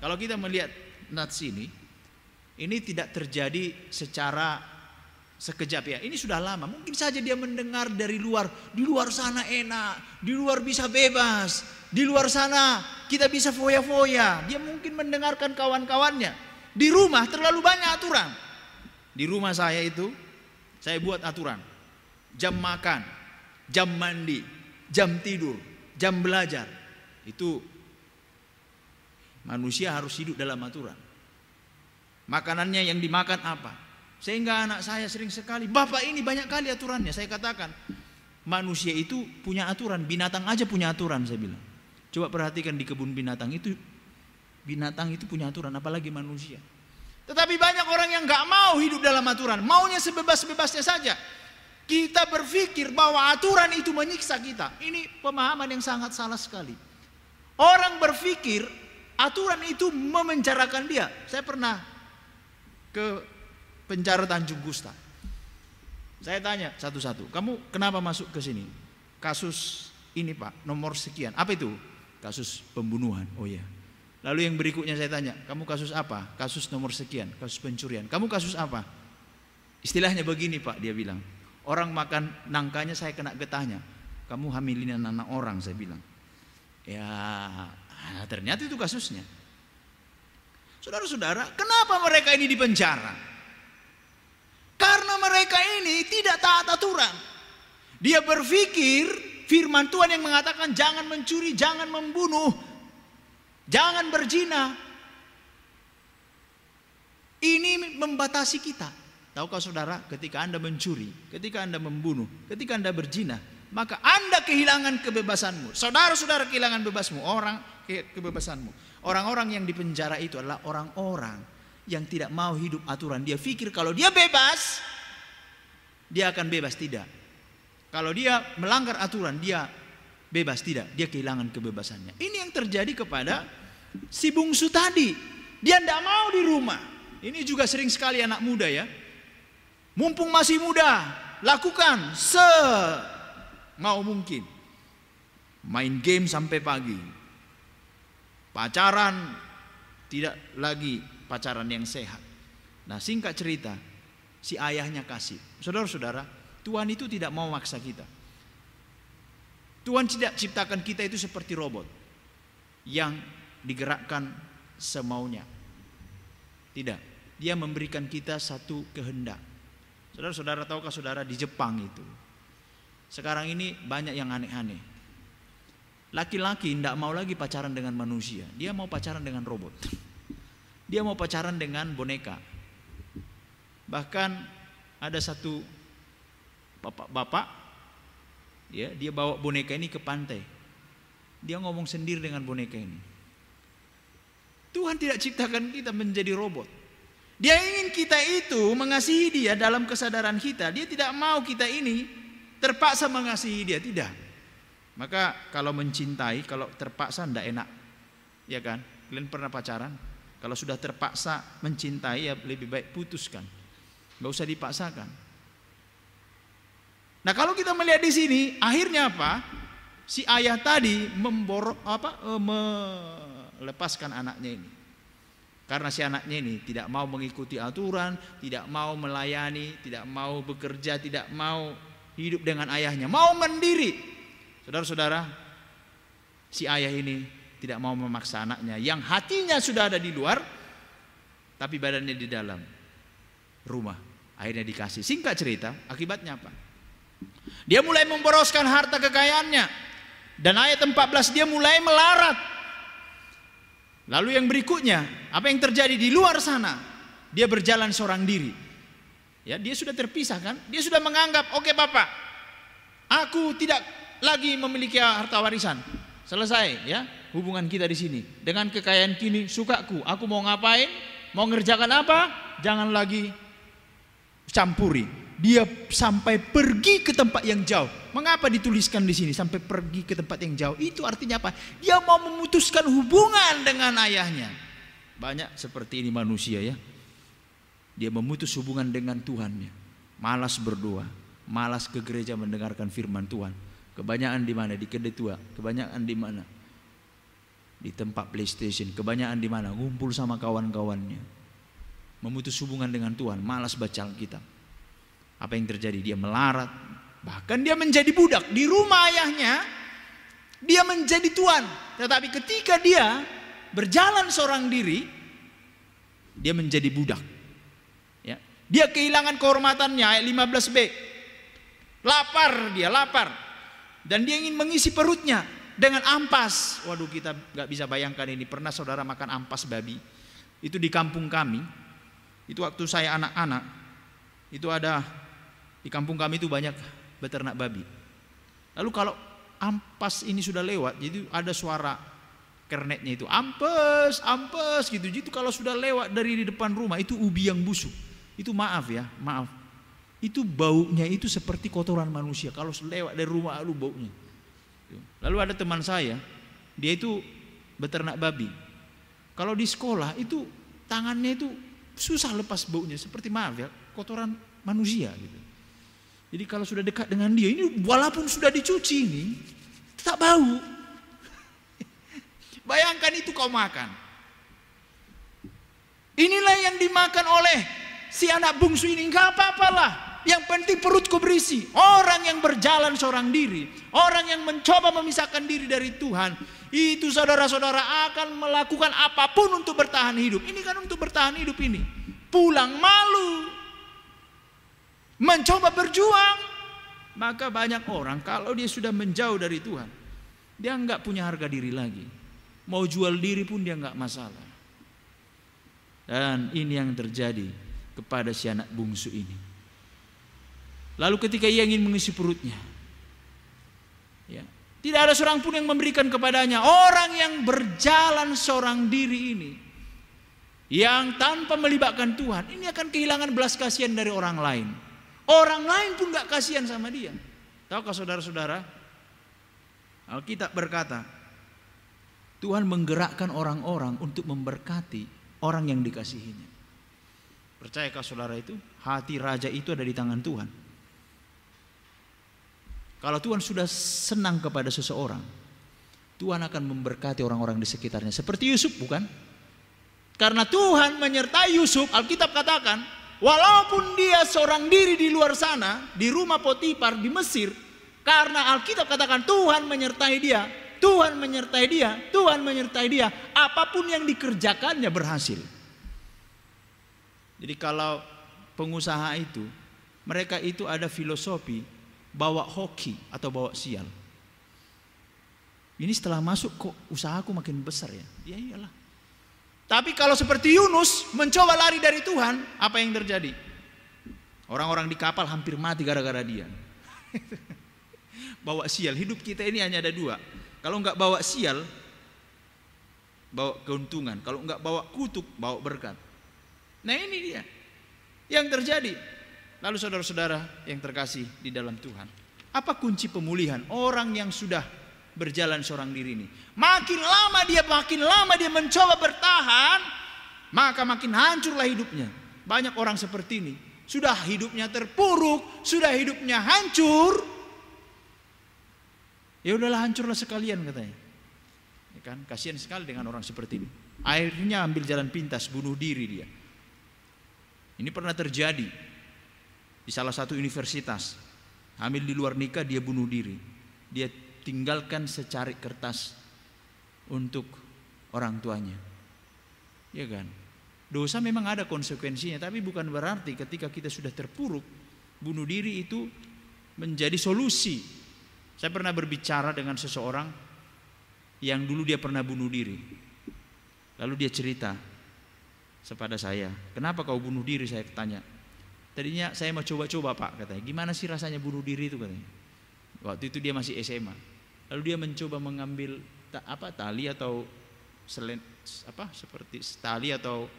kalau kita melihat nats ini tidak terjadi secara sekejap ya. Ini sudah lama. Mungkin saja dia mendengar dari luar. Di luar sana enak, di luar bisa bebas, di luar sana kita bisa foya-foya. Dia mungkin mendengarkan kawan-kawannya. Di rumah terlalu banyak aturan. Di rumah saya itu, saya buat aturan. Jam makan, jam mandi, jam tidur, jam belajar. Itu manusia harus hidup dalam aturan. Makanannya yang dimakan apa? Sehingga anak saya sering sekali, Bapak ini banyak kali aturannya. Saya katakan, manusia itu punya aturan, binatang aja punya aturan, saya bilang. Coba perhatikan di kebun binatang itu punya aturan, apalagi manusia. Tetapi banyak orang yang gak mau hidup dalam aturan, maunya sebebas-bebasnya saja. Kita berpikir bahwa aturan itu menyiksa kita. Ini pemahaman yang sangat salah sekali. Orang berpikir aturan itu memenjarakan dia. Saya pernah ke penjara Tanjung Gusta. Saya tanya satu-satu, kamu kenapa masuk ke sini? Kasus ini Pak, nomor sekian. Apa itu? Kasus pembunuhan. Oh iya. Lalu yang berikutnya saya tanya, kamu kasus apa? Kasus nomor sekian, kasus pencurian. Kamu kasus apa? Istilahnya begini Pak, dia bilang. Orang makan nangkanya saya kena getahnya. Kamu hamilin anak orang, saya bilang. Ya, ternyata itu kasusnya. Saudara-saudara, kenapa mereka ini dipenjara? Karena mereka ini tidak taat aturan. Dia berpikir firman Tuhan yang mengatakan jangan mencuri, jangan membunuh, jangan berzina. Ini membatasi kita. Tahukah saudara, ketika Anda mencuri, ketika Anda membunuh, ketika Anda berzina, maka Anda kehilangan kebebasanmu. Saudara-saudara kehilangan kebebasanmu. Orang-orang yang dipenjara itu adalah orang-orang yang tidak mau hidup aturan. Dia pikir kalau dia bebas, dia akan bebas. Tidak. Kalau dia melanggar aturan, dia bebas. Tidak. Dia kehilangan kebebasannya. Ini yang terjadi kepada si bungsu tadi. Dia tidak mau di rumah. Ini juga sering sekali anak muda ya. Mumpung masih muda, lakukan semau mungkin. Main game sampai pagi. Pacaran tidak lagi pacaran yang sehat. Nah, singkat cerita, si ayahnya kasih. Saudara-saudara, Tuhan itu tidak mau maksa kita. Tuhan tidak ciptakan kita itu seperti robot yang digerakkan semaunya. Tidak. Dia memberikan kita satu kehendak. Saudara-saudara, tahukah saudara di Jepang itu sekarang ini banyak yang aneh-aneh. Laki-laki tidak mau lagi pacaran dengan manusia. Dia mau pacaran dengan robot. Dia mau pacaran dengan boneka. Bahkan ada satu bapak, ya, dia bawa boneka ini ke pantai. Dia ngomong sendiri dengan boneka ini. Tuhan tidak ciptakan kita menjadi robot. Dia ingin kita itu mengasihi dia dalam kesadaran kita. Dia tidak mau kita ini terpaksa mengasihi dia, tidak. Maka kalau mencintai, kalau terpaksa tidak enak. Ya kan? Kalian pernah pacaran? Kalau sudah terpaksa mencintai, ya lebih baik putuskan. Gak usah dipaksakan. Nah, kalau kita melihat di sini, akhirnya apa? Si ayah tadi melepaskan anaknya ini. Karena si anaknya ini tidak mau mengikuti aturan, tidak mau melayani, tidak mau bekerja, tidak mau hidup dengan ayahnya, mau mandiri. Saudara-saudara, si ayah ini tidak mau memaksa anaknya yang hatinya sudah ada di luar, tapi badannya di dalam rumah. Akhirnya dikasih. Singkat cerita, akibatnya apa? Dia mulai memboroskan harta kekayaannya. Dan ayat 14 dia mulai melarat. Lalu yang berikutnya, apa yang terjadi di luar sana? Dia berjalan seorang diri. Ya, dia sudah terpisah kan? Dia sudah menganggap, oke Bapak, aku tidak lagi memiliki harta warisan. Selesai ya hubungan kita di sini. Dengan kekayaan kini sukaku. Aku mau ngapain? Mau ngerjakan apa? Jangan lagi campuri. Dia sampai pergi ke tempat yang jauh. Mengapa dituliskan di sini sampai pergi ke tempat yang jauh? Itu artinya apa? Dia mau memutuskan hubungan dengan ayahnya. Banyak seperti ini manusia ya. Dia memutus hubungan dengan Tuhannya. Malas berdoa, malas ke gereja mendengarkan firman Tuhan. Kebanyakan di mana? Di kedai tua. Kebanyakan di mana? Di tempat PlayStation. Kebanyakan di mana? Ngumpul sama kawan-kawannya. Memutus hubungan dengan Tuhan, malas baca Alkitab. Apa yang terjadi? Dia melarat. Bahkan dia menjadi budak. Di rumah ayahnya dia menjadi tuan. Tetapi ketika dia berjalan seorang diri, dia menjadi budak ya. Dia kehilangan kehormatannya. Ayat 15b. Lapar, dia lapar. Dan dia ingin mengisi perutnya dengan ampas. Waduh, kita gak bisa bayangkan ini. Pernah saudara makan ampas babi? Itu di kampung kami. Itu waktu saya anak-anak. Itu ada di kampung kami itu banyak beternak babi. Lalu kalau ampas ini sudah lewat, jadi ada suara kernetnya itu ampes, ampes gitu. Jadi kalau sudah lewat dari di depan rumah itu ubi yang busuk. Itu maaf ya, maaf. Itu baunya itu seperti kotoran manusia. Kalau lewat dari rumah lalu baunya. Lalu ada teman saya, dia itu beternak babi. Kalau di sekolah itu tangannya itu susah lepas baunya, seperti maaf ya, kotoran manusia gitu. Jadi kalau sudah dekat dengan dia, ini walaupun sudah dicuci ini, tetap bau. Bayangkan itu kau makan. Inilah yang dimakan oleh si anak bungsu ini. Enggak apa-apalah. Yang penting perutku berisi. Orang yang berjalan seorang diri, orang yang mencoba memisahkan diri dari Tuhan, itu saudara-saudara akan melakukan apapun untuk bertahan hidup. Ini kan untuk bertahan hidup ini. Pulang malu, mencoba berjuang. Maka banyak orang kalau dia sudah menjauh dari Tuhan, dia enggak punya harga diri lagi. Mau jual diri pun dia enggak masalah. Dan ini yang terjadi kepada si anak bungsu ini. Lalu ketika ia ingin mengisi perutnya, ya, tidak ada seorang pun yang memberikan kepadanya. Orang yang berjalan seorang diri ini, yang tanpa melibatkan Tuhan, ini akan kehilangan belas kasihan dari orang lain. Orang lain pun gak kasihan sama dia. Tahukah saudara-saudara, Alkitab berkata, Tuhan menggerakkan orang-orang untuk memberkati orang yang dikasihinya. Percayakah saudara itu? Hati raja itu ada di tangan Tuhan. Kalau Tuhan sudah senang kepada seseorang, Tuhan akan memberkati orang-orang di sekitarnya. Seperti Yusuf, bukan? Karena Tuhan menyertai Yusuf, Alkitab katakan, walaupun dia seorang diri di luar sana, di rumah Potifar di Mesir, karena Alkitab katakan Tuhan menyertai dia, Tuhan menyertai dia, Tuhan menyertai dia, apapun yang dikerjakannya berhasil. Jadi kalau pengusaha itu, mereka itu ada filosofi bawa hoki atau bawa sial. Ini setelah masuk kok usahaku makin besar ya. Ya iyalah. Tapi kalau seperti Yunus mencoba lari dari Tuhan, apa yang terjadi? Orang-orang di kapal hampir mati gara-gara dia. Bawa sial. Hidup kita ini hanya ada dua. Kalau enggak bawa sial, bawa keuntungan. Kalau enggak bawa kutuk, bawa berkat. Nah ini dia yang terjadi. Lalu saudara-saudara yang terkasih di dalam Tuhan, apa kunci pemulihan orang yang sudah berjalan seorang diri ini? Makin lama dia mencoba bertahan, maka makin hancurlah hidupnya. Banyak orang seperti ini, sudah hidupnya terpuruk, sudah hidupnya hancur. Ya udahlah, hancurlah sekalian katanya. Ya kan, kasihan sekali dengan orang seperti ini. Akhirnya ambil jalan pintas, bunuh diri dia. Ini pernah terjadi di salah satu universitas. Hamil di luar nikah, dia bunuh diri. Dia tinggalkan secarik kertas untuk orang tuanya. Ya kan? Dosa memang ada konsekuensinya, tapi bukan berarti ketika kita sudah terpuruk, bunuh diri itu menjadi solusi. Saya pernah berbicara dengan seseorang yang dulu dia pernah bunuh diri. Lalu dia cerita kepada saya, kenapa kau bunuh diri? Saya tanya. Tadinya saya mau coba-coba Pak, katanya. Gimana sih rasanya bunuh diri itu, katanya. Waktu itu dia masih SMA. Lalu dia mencoba mengambil tali atau seperti tali atau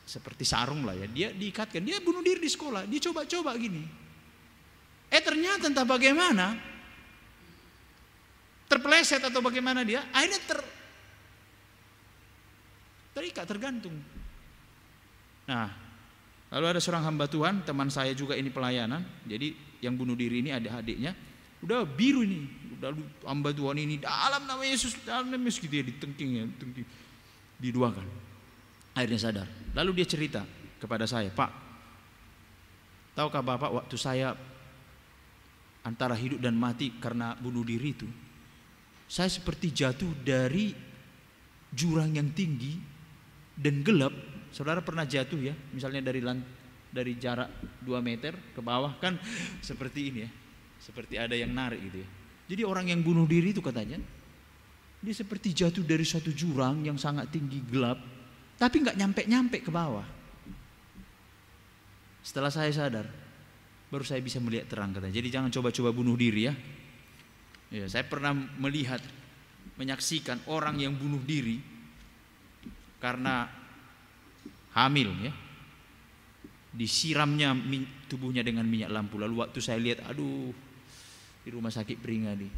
seperti sarung lah ya. Dia diikatkan, dia bunuh diri di sekolah. Dia coba-coba gini. Ternyata entah bagaimana terpeleset atau bagaimana dia akhirnya terikat, tergantung. Nah, lalu ada seorang hamba Tuhan, teman saya juga ini pelayanan. Jadi yang bunuh diri ini ada adiknya, udah biru ini, udah hamba Tuhan ini dalam nama Yesus, dalam nama Yesus gitu ya, ditengking, diduakan. Akhirnya sadar. Lalu dia cerita kepada saya, Pak, tahukah Bapak waktu saya antara hidup dan mati karena bunuh diri itu, saya seperti jatuh dari jurang yang tinggi dan gelap. Saudara pernah jatuh ya, misalnya dari jarak 2 meter ke bawah kan seperti ini ya, seperti ada yang narik gitu ya. Jadi orang yang bunuh diri itu katanya, dia seperti jatuh dari suatu jurang yang sangat tinggi gelap, tapi nggak nyampe ke bawah. Setelah saya sadar, baru saya bisa melihat terang katanya. Jadi jangan coba-coba bunuh diri ya. Ya, saya pernah menyaksikan orang yang bunuh diri karena hamil ya. Disiramnya tubuhnya dengan minyak lampu. Lalu waktu saya lihat, aduh, di rumah sakit Pringadi.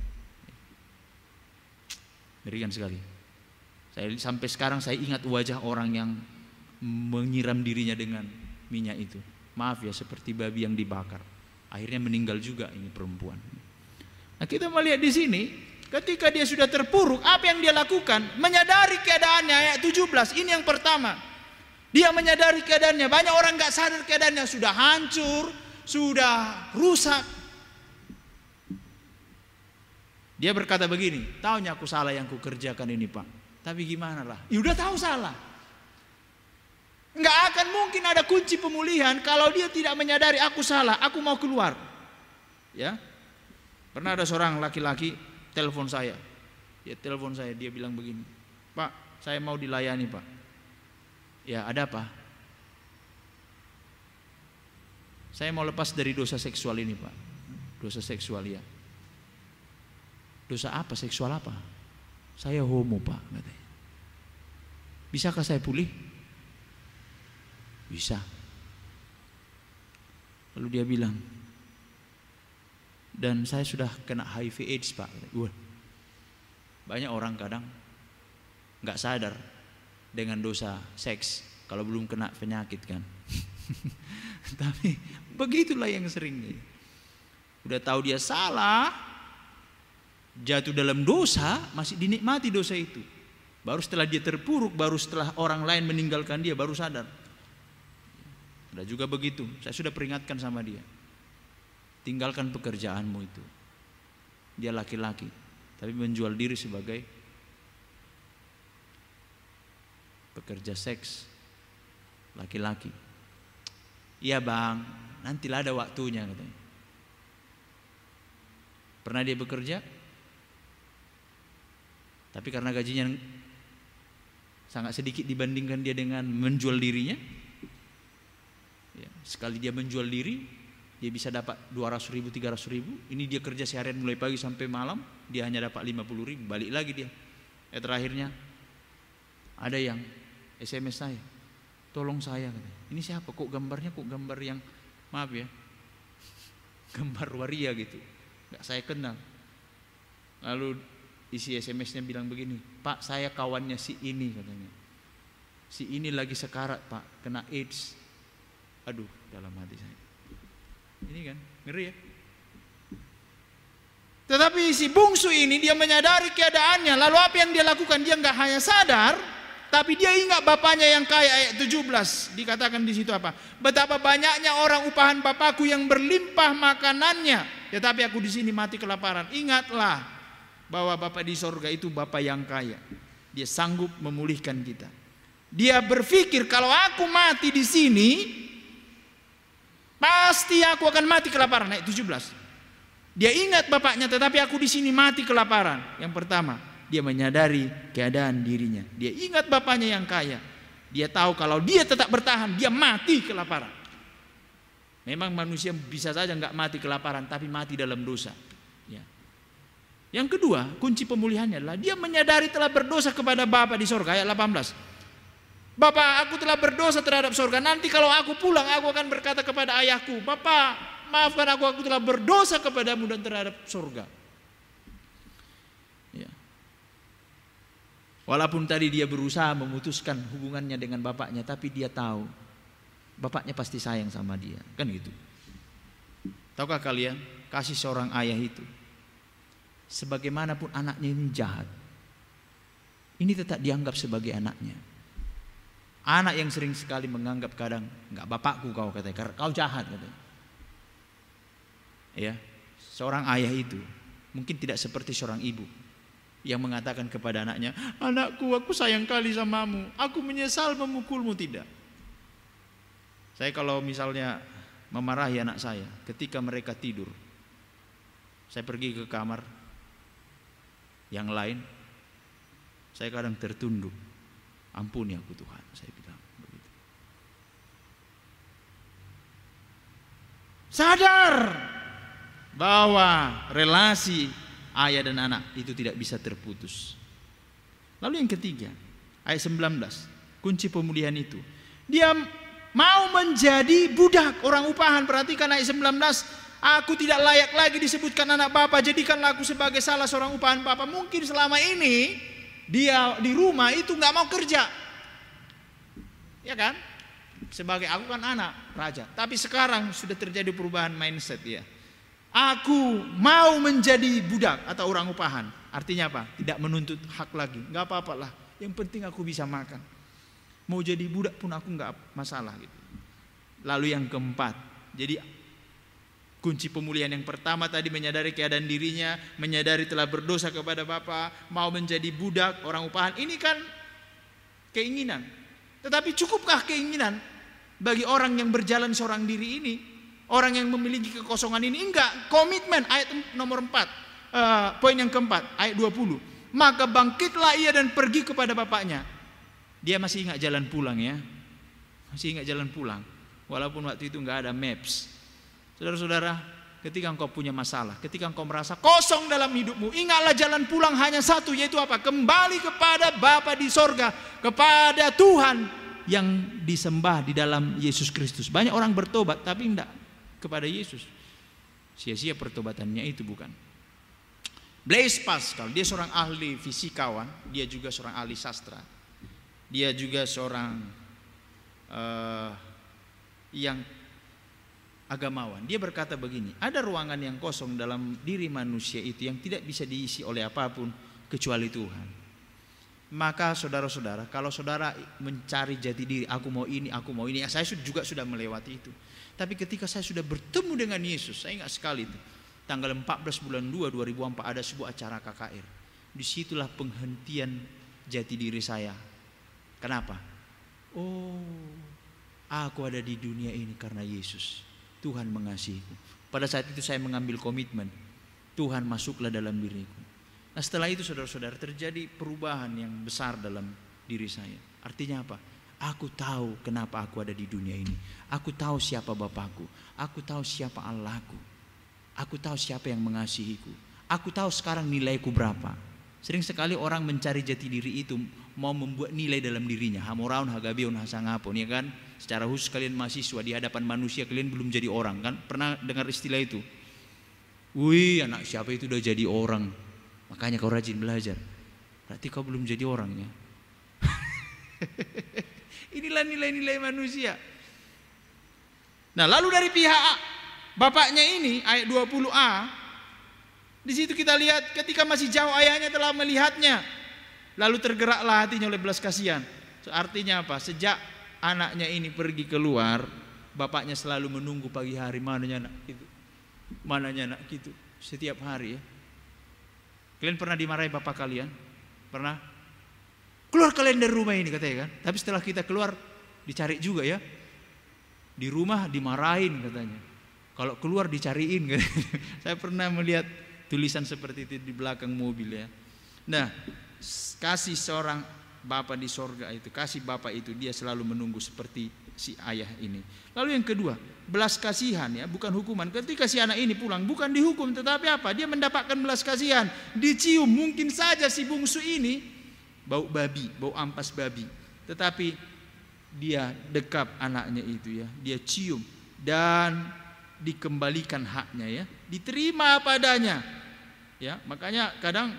Ngerikan sekali. Sampai sekarang saya ingat wajah orang yang menyiram dirinya dengan minyak itu. Maaf ya, seperti babi yang dibakar. Akhirnya meninggal juga ini perempuan. Nah, kita melihat di sini, ketika dia sudah terpuruk, apa yang dia lakukan? Menyadari keadaannya. Ayat 17, ini yang pertama. Dia menyadari keadaannya. Banyak orang gak sadar keadaannya, sudah hancur, sudah rusak. Dia berkata begini, taunya aku salah yang kukerjakan ini Pak, tapi gimana lah, ya udah tahu salah. Nggak akan mungkin ada kunci pemulihan kalau dia tidak menyadari aku salah, aku mau keluar. Ya, pernah ada seorang laki-laki telepon saya, dia bilang begini, Pak, saya mau dilayani Pak. Ya, ada apa? Saya mau lepas dari dosa seksual ini, Pak. Dosa seksual ya. Dosa apa? Seksual apa? Saya homo, Pak, katanya. Bisakah saya pulih? Bisa. Lalu dia bilang, dan saya sudah kena HIV AIDS, Pak. Wah, banyak orang kadang nggak sadar dengan dosa seks kalau belum kena penyakit kan. Tapi begitulah yang sering. Udah tahu dia salah, jatuh dalam dosa, masih dinikmati dosa itu. Baru setelah dia terpuruk, baru setelah orang lain meninggalkan dia, baru sadar. Ada juga begitu. Saya sudah peringatkan sama dia. Tinggalkan pekerjaanmu itu. Dia laki-laki, tapi menjual diri sebagai pekerja seks laki-laki. Iya bang, nantilah ada waktunya katanya. Pernah dia bekerja, tapi karena gajinya sangat sedikit dibandingkan dia dengan menjual dirinya, ya, sekali dia menjual diri, dia bisa dapat 200.000, 300.000. Ini dia kerja seharian mulai pagi sampai malam, dia hanya dapat 50.000, balik lagi dia. Terakhirnya ada yang SMS saya, tolong saya katanya. Ini siapa? Kok gambarnya kok gambar yang, maaf ya, gambar waria gitu, nggak saya kenal. Lalu isi SMS-nya bilang begini, Pak, saya kawannya si ini katanya. Si ini lagi sekarat, Pak, kena AIDS. Aduh, dalam hati saya. Ini kan ngeri ya. Tetapi si bungsu ini dia menyadari keadaannya. Lalu apa yang dia lakukan? Dia nggak hanya sadar, tapi dia ingat bapaknya yang kaya. Ayat 17 dikatakan di situ apa? Betapa banyaknya orang upahan bapakku yang berlimpah makanannya, tetapi aku di sini mati kelaparan. Ingatlah bahwa Bapa di sorga itu Bapa yang kaya. Dia sanggup memulihkan kita. Dia berpikir kalau aku mati di sini, pasti aku akan mati kelaparan. Ayat 17. Dia ingat bapaknya, tetapi aku di sini mati kelaparan. Yang pertama, dia menyadari keadaan dirinya. Dia ingat bapaknya yang kaya. Dia tahu kalau dia tetap bertahan, dia mati kelaparan. Memang manusia bisa saja nggak mati kelaparan, tapi mati dalam dosa. Ya. Yang kedua, kunci pemulihannya adalah dia menyadari telah berdosa kepada Bapa di sorga. Ayat 18. Bapa, aku telah berdosa terhadap sorga. Nanti kalau aku pulang, aku akan berkata kepada ayahku, Bapa, maafkan aku telah berdosa kepadamu dan terhadap sorga. Ya. Walaupun tadi dia berusaha memutuskan hubungannya dengan bapaknya, tapi dia tahu bapaknya pasti sayang sama dia. Kan gitu. Tahukah kalian, kasih seorang ayah itu, sebagaimanapun anaknya ini jahat, ini tetap dianggap sebagai anaknya. Anak yang sering sekali menganggap kadang, enggak bapakku kau katanya, karena kau jahat katanya. Ya, seorang ayah itu mungkin tidak seperti seorang ibu yang mengatakan kepada anaknya, anakku, aku sayang kali samamu, aku menyesal memukulmu. Tidak. Saya kalau misalnya memarahi anak saya ketika mereka tidur, saya pergi ke kamar yang lain, saya kadang tertunduk, ampuni aku Tuhan, saya bilang begitu. Sadar bahwa relasi ayah dan anak itu tidak bisa terputus. Lalu yang ketiga, ayat 19, kunci pemulihan itu, dia mau menjadi budak orang upahan. Perhatikan ayat 19, aku tidak layak lagi disebutkan anak Bapa, jadikanlah aku sebagai salah seorang upahan Bapa. Mungkin selama ini dia di rumah itu nggak mau kerja, ya kan? Sebagai aku kan anak raja. Tapi sekarang sudah terjadi perubahan mindset ya. Aku mau menjadi budak atau orang upahan. Artinya apa? Tidak menuntut hak lagi. Nggak apa-apa lah. Yang penting aku bisa makan. Mau jadi budak pun aku nggak masalah gitu. Lalu yang keempat, jadi kunci pemulihan yang pertama tadi menyadari keadaan dirinya, menyadari telah berdosa kepada Bapa, mau menjadi budak orang upahan. Ini kan keinginan. Tetapi cukupkah keinginan bagi orang yang berjalan seorang diri ini? Orang yang memiliki kekosongan ini? Enggak. Komitmen, ayat nomor 4, poin yang keempat, ayat 20. Maka bangkitlah ia dan pergi kepada bapaknya. Dia masih ingat jalan pulang ya. Masih ingat jalan pulang. Walaupun waktu itu nggak ada maps. Saudara-saudara, ketika engkau punya masalah, ketika engkau merasa kosong dalam hidupmu, ingatlah jalan pulang hanya satu, yaitu apa? Kembali kepada Bapa di sorga, kepada Tuhan yang disembah di dalam Yesus Kristus. Banyak orang bertobat tapi tidak kepada Yesus. Sia-sia pertobatannya itu bukan. Blaise Pascal, dia seorang ahli fisikawan, dia juga seorang ahli sastra. Dia juga seorang yang agamawan. Dia berkata begini, ada ruangan yang kosong dalam diri manusia itu yang tidak bisa diisi oleh apapun kecuali Tuhan. Maka saudara-saudara, kalau saudara mencari jati diri, aku mau ini, saya juga sudah melewati itu. Tapi ketika saya sudah bertemu dengan Yesus, saya ingat sekali itu, tanggal 14 bulan 2 2004 ada sebuah acara KKR. Disitulah penghentian jati diri saya. Kenapa? Oh, aku ada di dunia ini karena Yesus. Tuhan mengasihiku. Pada saat itu saya mengambil komitmen, Tuhan masuklah dalam diriku. Nah setelah itu saudara-saudara terjadi perubahan yang besar dalam diri saya. Artinya apa? Aku tahu kenapa aku ada di dunia ini. Aku tahu siapa Bapakku. Aku tahu siapa Allahku. Aku tahu siapa yang mengasihiku. Aku tahu sekarang nilaiku berapa. Sering sekali orang mencari jati diri itu mau membuat nilai dalam dirinya. Hamoraun, hagabeon, hasangapon, ya kan? Secara khusus kalian mahasiswa di hadapan manusia kalian belum jadi orang kan? Pernah dengar istilah itu? Wih, anak siapa itu udah jadi orang. Makanya kau rajin belajar. Berarti kau belum jadi orang ya. Inilah nilai-nilai manusia. Nah, lalu dari pihak bapaknya ini ayat 20a, di situ kita lihat ketika masih jauh ayahnya telah melihatnya, lalu tergeraklah hatinya oleh belas kasihan. Artinya apa? Sejak anaknya ini pergi keluar, bapaknya selalu menunggu pagi hari, mananya anak itu, mananya anak itu, setiap hari ya. Kalian pernah dimarahi bapak kalian? Pernah? Keluar kalian dari rumah ini katanya kan. Tapi setelah kita keluar dicari juga ya. Di rumah dimarahin katanya. Kalau keluar dicariin katanya. Saya pernah melihat tulisan seperti itu di belakang mobil ya. Nah, kasih seorang Bapa di sorga itu, kasih Bapa itu dia selalu menunggu seperti si ayah ini. Lalu yang kedua, belas kasihan ya, bukan hukuman. Ketika si anak ini pulang bukan dihukum, tetapi apa? Dia mendapatkan belas kasihan, dicium. Mungkin saja si bungsu ini bau babi, bau ampas babi, tetapi dia dekap anaknya itu ya, dia cium dan dikembalikan haknya ya, diterima padanya ya. Makanya kadang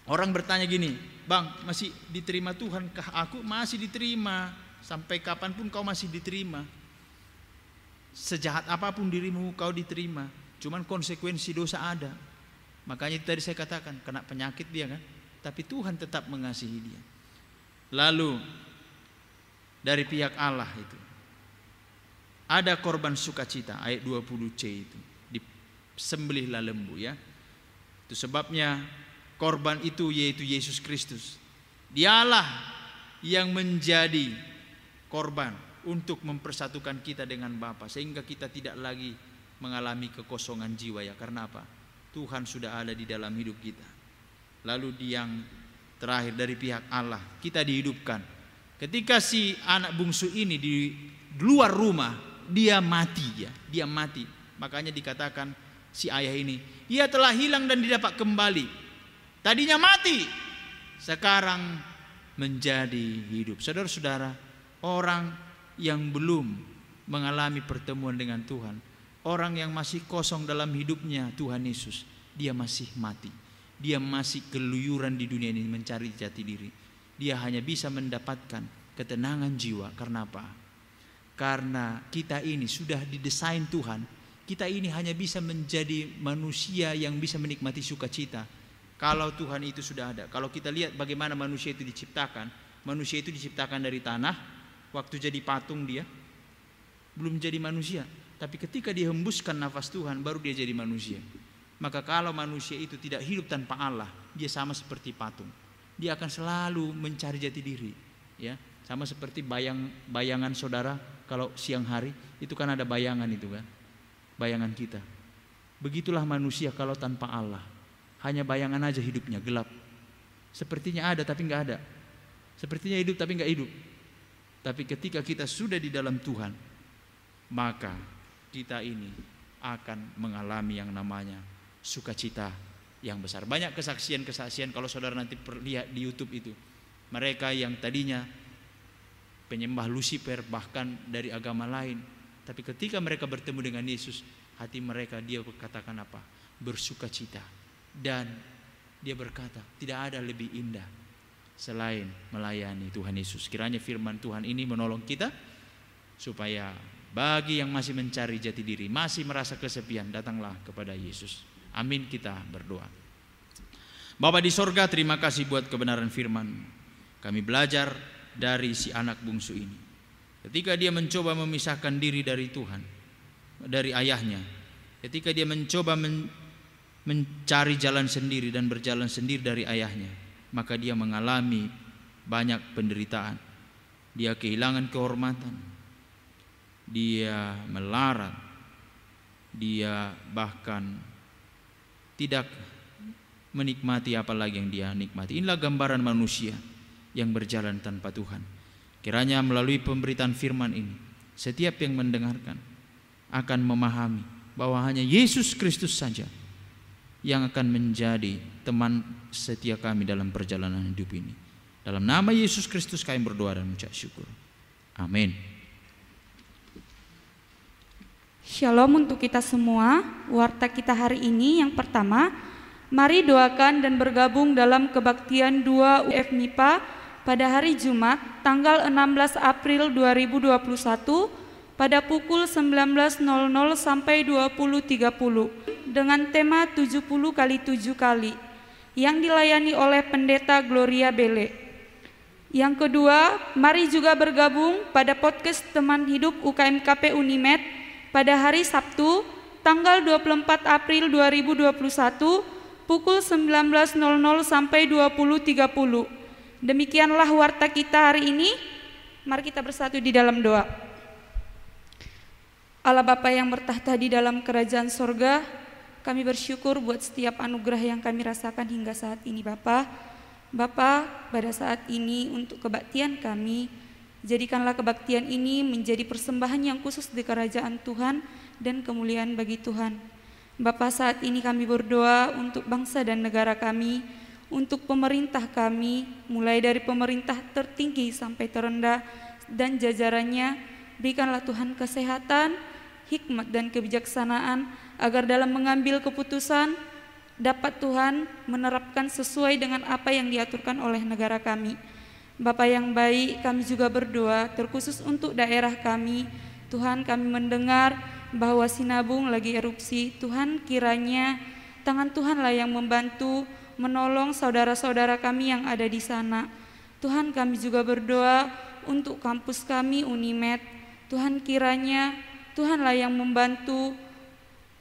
orang bertanya gini, bang masih diterima Tuhan kah? Aku masih diterima. Sampai kapanpun kau masih diterima. Sejahat apapun dirimu kau diterima. Cuman konsekuensi dosa ada. Makanya tadi saya katakan kena penyakit dia kan, tapi Tuhan tetap mengasihi dia. Lalu dari pihak Allah itu ada korban sukacita, ayat 20c itu, disembelihlah lembu ya. Itu sebabnya korban itu yaitu Yesus Kristus. Dialah yang menjadi korban untuk mempersatukan kita dengan Bapa, sehingga kita tidak lagi mengalami kekosongan jiwa ya. Karena apa? Tuhan sudah ada di dalam hidup kita. Lalu yang terakhir dari pihak Allah, kita dihidupkan. Ketika si anak bungsu ini di luar rumah, dia mati ya, dia mati. Makanya dikatakan si ayah ini, ia telah hilang dan didapat kembali. Tadinya mati, sekarang menjadi hidup. Saudara-saudara, orang yang belum mengalami pertemuan dengan Tuhan, orang yang masih kosong dalam hidupnya Tuhan Yesus, dia masih mati. Dia masih keluyuran di dunia ini mencari jati diri. Dia hanya bisa mendapatkan ketenangan jiwa. Karena apa? Karena kita ini sudah didesain Tuhan. Kita ini hanya bisa menjadi manusia yang bisa menikmati sukacita kalau Tuhan itu sudah ada. Kalau kita lihat bagaimana manusia itu diciptakan, manusia itu diciptakan dari tanah. Waktu jadi patung dia belum jadi manusia, tapi ketika dia hembuskan nafas Tuhan baru dia jadi manusia. Maka kalau manusia itu tidak hidup tanpa Allah, dia sama seperti patung. Dia akan selalu mencari jati diri, ya. Sama seperti bayangan saudara kalau siang hari itu kan ada bayangan itu kan, bayangan kita. Begitulah manusia kalau tanpa Allah, hanya bayangan aja hidupnya, gelap. Sepertinya ada tapi nggak ada. Sepertinya hidup tapi nggak hidup. Tapi ketika kita sudah di dalam Tuhan, maka kita ini akan mengalami yang namanya sukacita yang besar. Banyak kesaksian-kesaksian kalau saudara nanti lihat di YouTube itu. Mereka yang tadinya penyembah Lucifer bahkan dari agama lain, tapi ketika mereka bertemu dengan Yesus, hati mereka dia berkatakan apa? Bersukacita. Dan dia berkata, tidak ada lebih indah selain melayani Tuhan Yesus. Kiranya firman Tuhan ini menolong kita supaya bagi yang masih mencari jati diri, masih merasa kesepian, datanglah kepada Yesus. Amin, kita berdoa. Bapa di sorga, terima kasih buat kebenaran firman. Kami belajar dari si anak bungsu ini. Ketika dia mencoba memisahkan diri dari Tuhan, dari ayahnya, ketika dia mencoba mencari jalan sendiri dan berjalan sendiri dari ayahnya, maka dia mengalami banyak penderitaan. Dia kehilangan kehormatan, dia melarat, dia bahkan tidak menikmati apa lagi yang dia nikmati. Inilah gambaran manusia yang berjalan tanpa Tuhan. Kiranya melalui pemberitaan firman ini, setiap yang mendengarkan akan memahami bahwa hanya Yesus Kristus saja yang akan menjadi teman setia kami dalam perjalanan hidup ini. Dalam nama Yesus Kristus kami berdoa dan mengucap syukur. Amin. Shalom untuk kita semua. Warta kita hari ini yang pertama, mari doakan dan bergabung dalam kebaktian 2 UF MIPA pada hari Jumat tanggal 16 April 2021 pada pukul 19.00 sampai 20.30 dengan tema 70 kali 7 kali yang dilayani oleh Pendeta Gloria Bele. Yang kedua, mari juga bergabung pada podcast Teman Hidup UKMKP Unimed pada hari Sabtu tanggal 24 April 2021 pukul 19.00 sampai 20.30. Demikianlah warta kita hari ini. Mari kita bersatu di dalam doa. Allah Bapa yang bertahta di dalam kerajaan sorga, kami bersyukur buat setiap anugerah yang kami rasakan hingga saat ini Bapa. Bapa, pada saat ini untuk kebaktian kami, jadikanlah kebaktian ini menjadi persembahan yang khusus di kerajaan Tuhan dan kemuliaan bagi Tuhan. Bapa, saat ini kami berdoa untuk bangsa dan negara kami, untuk pemerintah kami, mulai dari pemerintah tertinggi sampai terendah dan jajarannya. Berikanlah Tuhan kesehatan, hikmat dan kebijaksanaan agar dalam mengambil keputusan dapat Tuhan menerapkan sesuai dengan apa yang diaturkan oleh negara kami. Bapa yang baik, kami juga berdoa terkhusus untuk daerah kami. Tuhan, kami mendengar bahwa Sinabung lagi erupsi. Tuhan, kiranya tangan Tuhanlah yang membantu menolong saudara-saudara kami yang ada di sana. Tuhan, kami juga berdoa untuk kampus kami Unimed. Tuhan, kiranya Tuhanlah yang membantu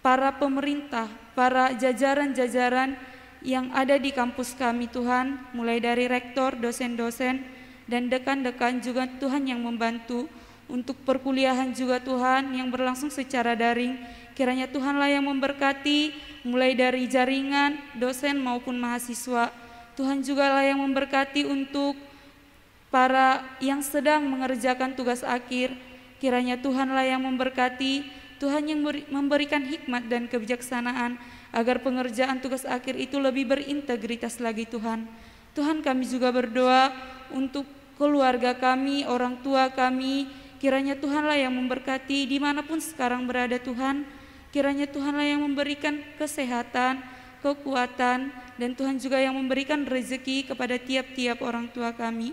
para pemerintah, para jajaran-jajaran yang ada di kampus kami Tuhan, mulai dari rektor, dosen-dosen, dan dekan-dekan juga Tuhan yang membantu untuk perkuliahan juga Tuhan yang berlangsung secara daring. Kiranya Tuhanlah yang memberkati mulai dari jaringan, dosen maupun mahasiswa. Tuhan jugalah yang memberkati untuk para yang sedang mengerjakan tugas akhir. Kiranya Tuhanlah yang memberkati, Tuhan yang memberikan hikmat dan kebijaksanaan agar pengerjaan tugas akhir itu lebih berintegritas lagi Tuhan. Tuhan, kami juga berdoa untuk keluarga kami, orang tua kami. Kiranya Tuhanlah yang memberkati dimanapun sekarang berada Tuhan. Kiranya Tuhanlah yang memberikan kesehatan, kekuatan, dan Tuhan juga yang memberikan rezeki kepada tiap-tiap orang tua kami.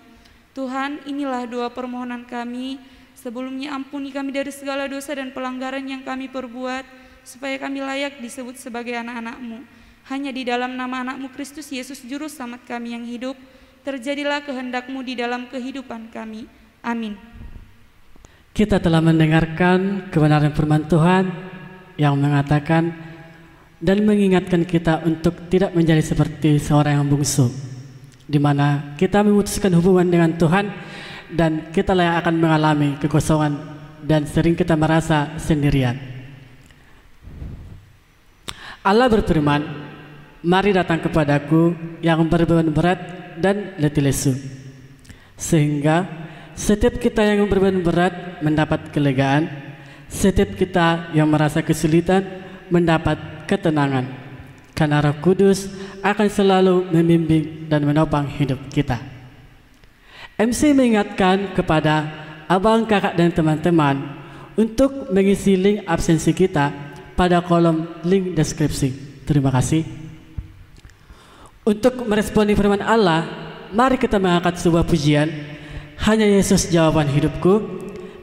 Tuhan, inilah doa permohonan kami. Sebelumnya ampuni kami dari segala dosa dan pelanggaran yang kami perbuat, supaya kami layak disebut sebagai anak-anak-Mu. Hanya di dalam nama anak-Mu Kristus Yesus Juru Selamat kami yang hidup, terjadilah kehendak-Mu di dalam kehidupan kami. Amin. Kita telah mendengarkan kebenaran firman Tuhan yang mengatakan dan mengingatkan kita untuk tidak menjadi seperti seorang yang bungsu, di mana kita memutuskan hubungan dengan Tuhan dan kita yang akan mengalami kekosongan dan sering kita merasa sendirian. Allah berfirman, "Mari datang kepadaku yang berbeban berat dan letih lesu, sehingga setiap kita yang berbeban berat mendapat kelegaan, setiap kita yang merasa kesulitan mendapat ketenangan, karena Roh Kudus akan selalu membimbing dan menopang hidup kita. MC mengingatkan kepada abang, kakak, dan teman-teman untuk mengisi link absensi kita pada kolom link deskripsi. Terima kasih. Untuk meresponi firman Allah, mari kita mengangkat sebuah pujian, Hanya Yesus Jawaban Hidupku.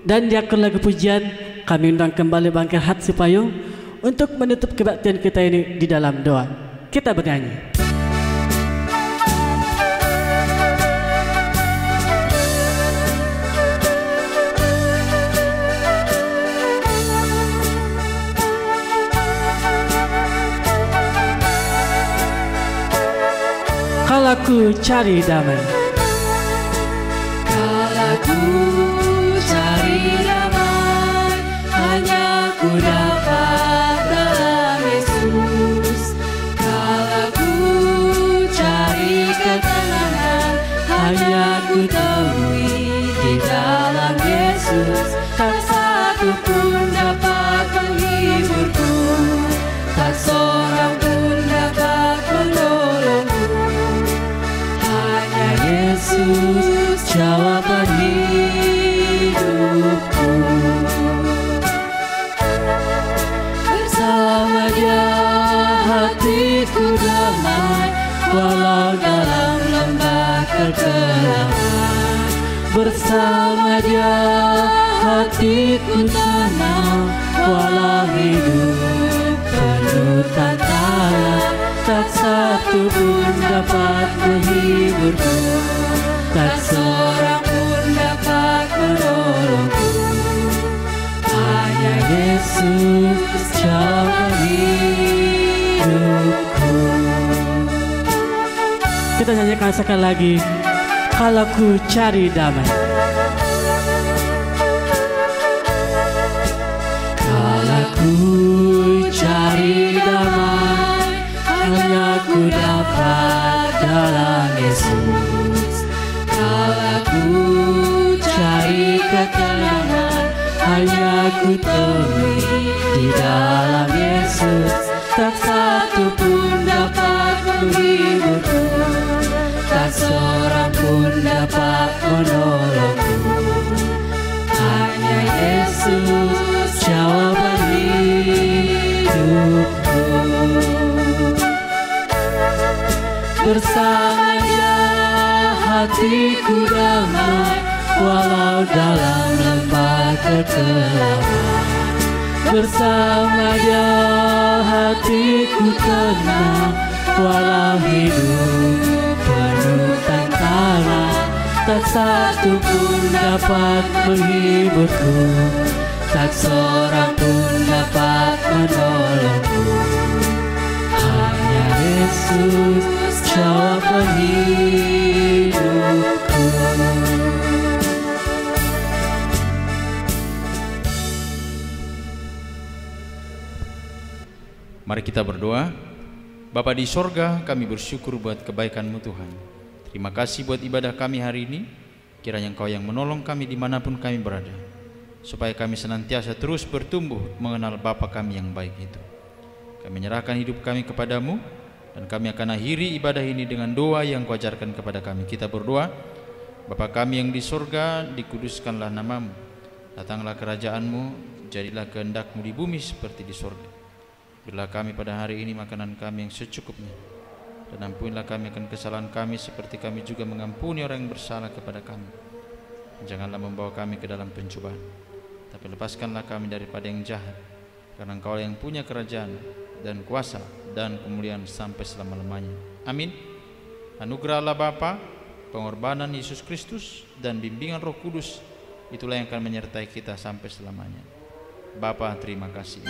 Dan di akhir lagu pujian, kami undang kembali Bangkir Hati Payung untuk menutup kebaktian kita ini di dalam doa. Kita bernyanyi. Kalau ku cari damai, kalau ku cari damai, hanya ku dapat dalam Yesus. Kalau ku cari ketenangan, hanya ku temui di dalam Yesus. Tak satu pun dapat menghiburku, tak seorang pun dapat menolongku. Yesus jawaban hidupku. Bersama Dia hatiku damai, walau dalam lembah kegelapan. Bersama Dia hatiku tenang, walau hidup penuh tantangan. Tak satu pun dapat menghiburku, tak seorang pun dapat menolongku. Hanya Yesus jawaban hidupku. Kita nyanyikan sekali lagi, kalau ku cari damai. Kalau ku cari damai, hanya ku dapat dalam Yesus. Kalau ku cari ketenangan, hanya ku temui di dalam Yesus. Tak satu pun dapat menghiburku, tak seorang pun dapat menolongku. Hanya Yesus jawaban hidupku. Bersama Dia hatiku damai, walau dalam lembah kegelapan. Bersama Dia hatiku tenang, walau hidup penuh tantangan. Tak satu pun dapat menghiburku, tak seorang pun dapat menolongku. Hanya Yesus jawaban hidupku. Mari kita berdoa. Bapa di sorga, kami bersyukur buat kebaikan-Mu Tuhan. Terima kasih buat ibadah kami hari ini. Kiranya Engkau yang menolong kami dimanapun kami berada, supaya kami senantiasa terus bertumbuh mengenal Bapa kami yang baik itu. Kami menyerahkan hidup kami kepadamu, dan kami akan akhiri ibadah ini dengan doa yang Kau ajarkan kepada kami. Kita berdoa, Bapa kami yang di sorga, dikuduskanlah nama-Mu. Datanglah kerajaan-Mu, jadilah kehendak-Mu di bumi seperti di sorga. Berilah kami pada hari ini makanan kami yang secukupnya, dan ampunilah kami akan kesalahan kami seperti kami juga mengampuni orang yang bersalah kepada kami. Janganlah membawa kami ke dalam pencobaan, tapi lepaskanlah kami daripada yang jahat, karena Engkau yang punya kerajaan dan kuasa dan kemuliaan sampai selama-lamanya. Amin. Anugerah Allah Bapa, pengorbanan Yesus Kristus, dan bimbingan Roh Kudus, itulah yang akan menyertai kita sampai selamanya. Bapa, terima kasih.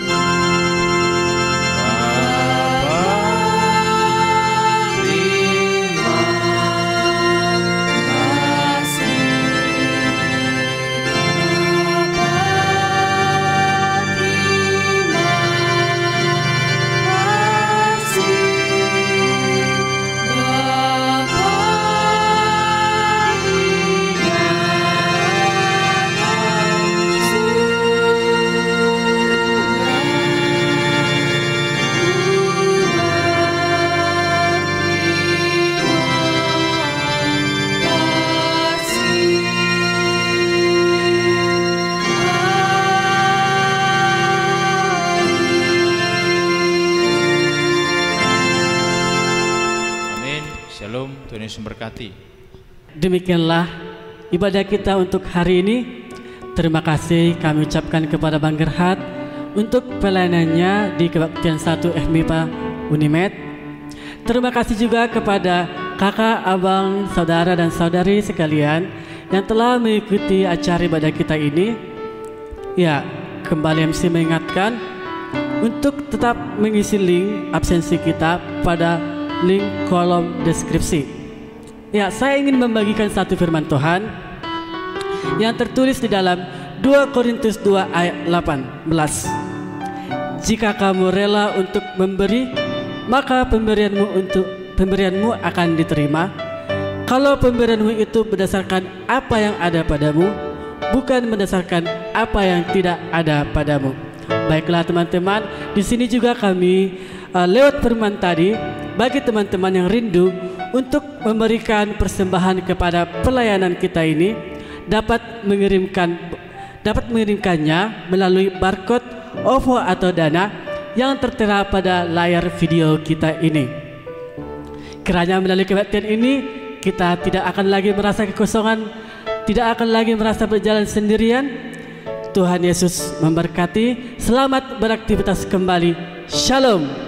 memberkati. Demikianlah ibadah kita untuk hari ini. Terima kasih kami ucapkan kepada Bang Gerhard untuk pelayanannya di Kebaktian 1 FMIPA Unimed. Terima kasih juga kepada kakak, abang, saudara dan saudari sekalian yang telah mengikuti acara ibadah kita ini. Ya, kembali MC mengingatkan untuk tetap mengisi link absensi kita pada link kolom deskripsi. Ya, saya ingin membagikan satu firman Tuhan yang tertulis di dalam 2 Korintus 2 ayat 18. Jika kamu rela untuk memberi, maka pemberianmu akan diterima. Kalau pemberianmu itu berdasarkan apa yang ada padamu, bukan berdasarkan apa yang tidak ada padamu. Baiklah teman-teman, di sini juga kami lewat firman tadi, bagi teman-teman yang rindu untuk memberikan persembahan kepada pelayanan kita ini, dapat mengirimkannya melalui barcode OVO atau Dana yang tertera pada layar video kita ini. Kiranya melalui kebaktian ini kita tidak akan lagi merasa kekosongan, tidak akan lagi merasa berjalan sendirian. Tuhan Yesus memberkati. Selamat beraktivitas kembali. Shalom.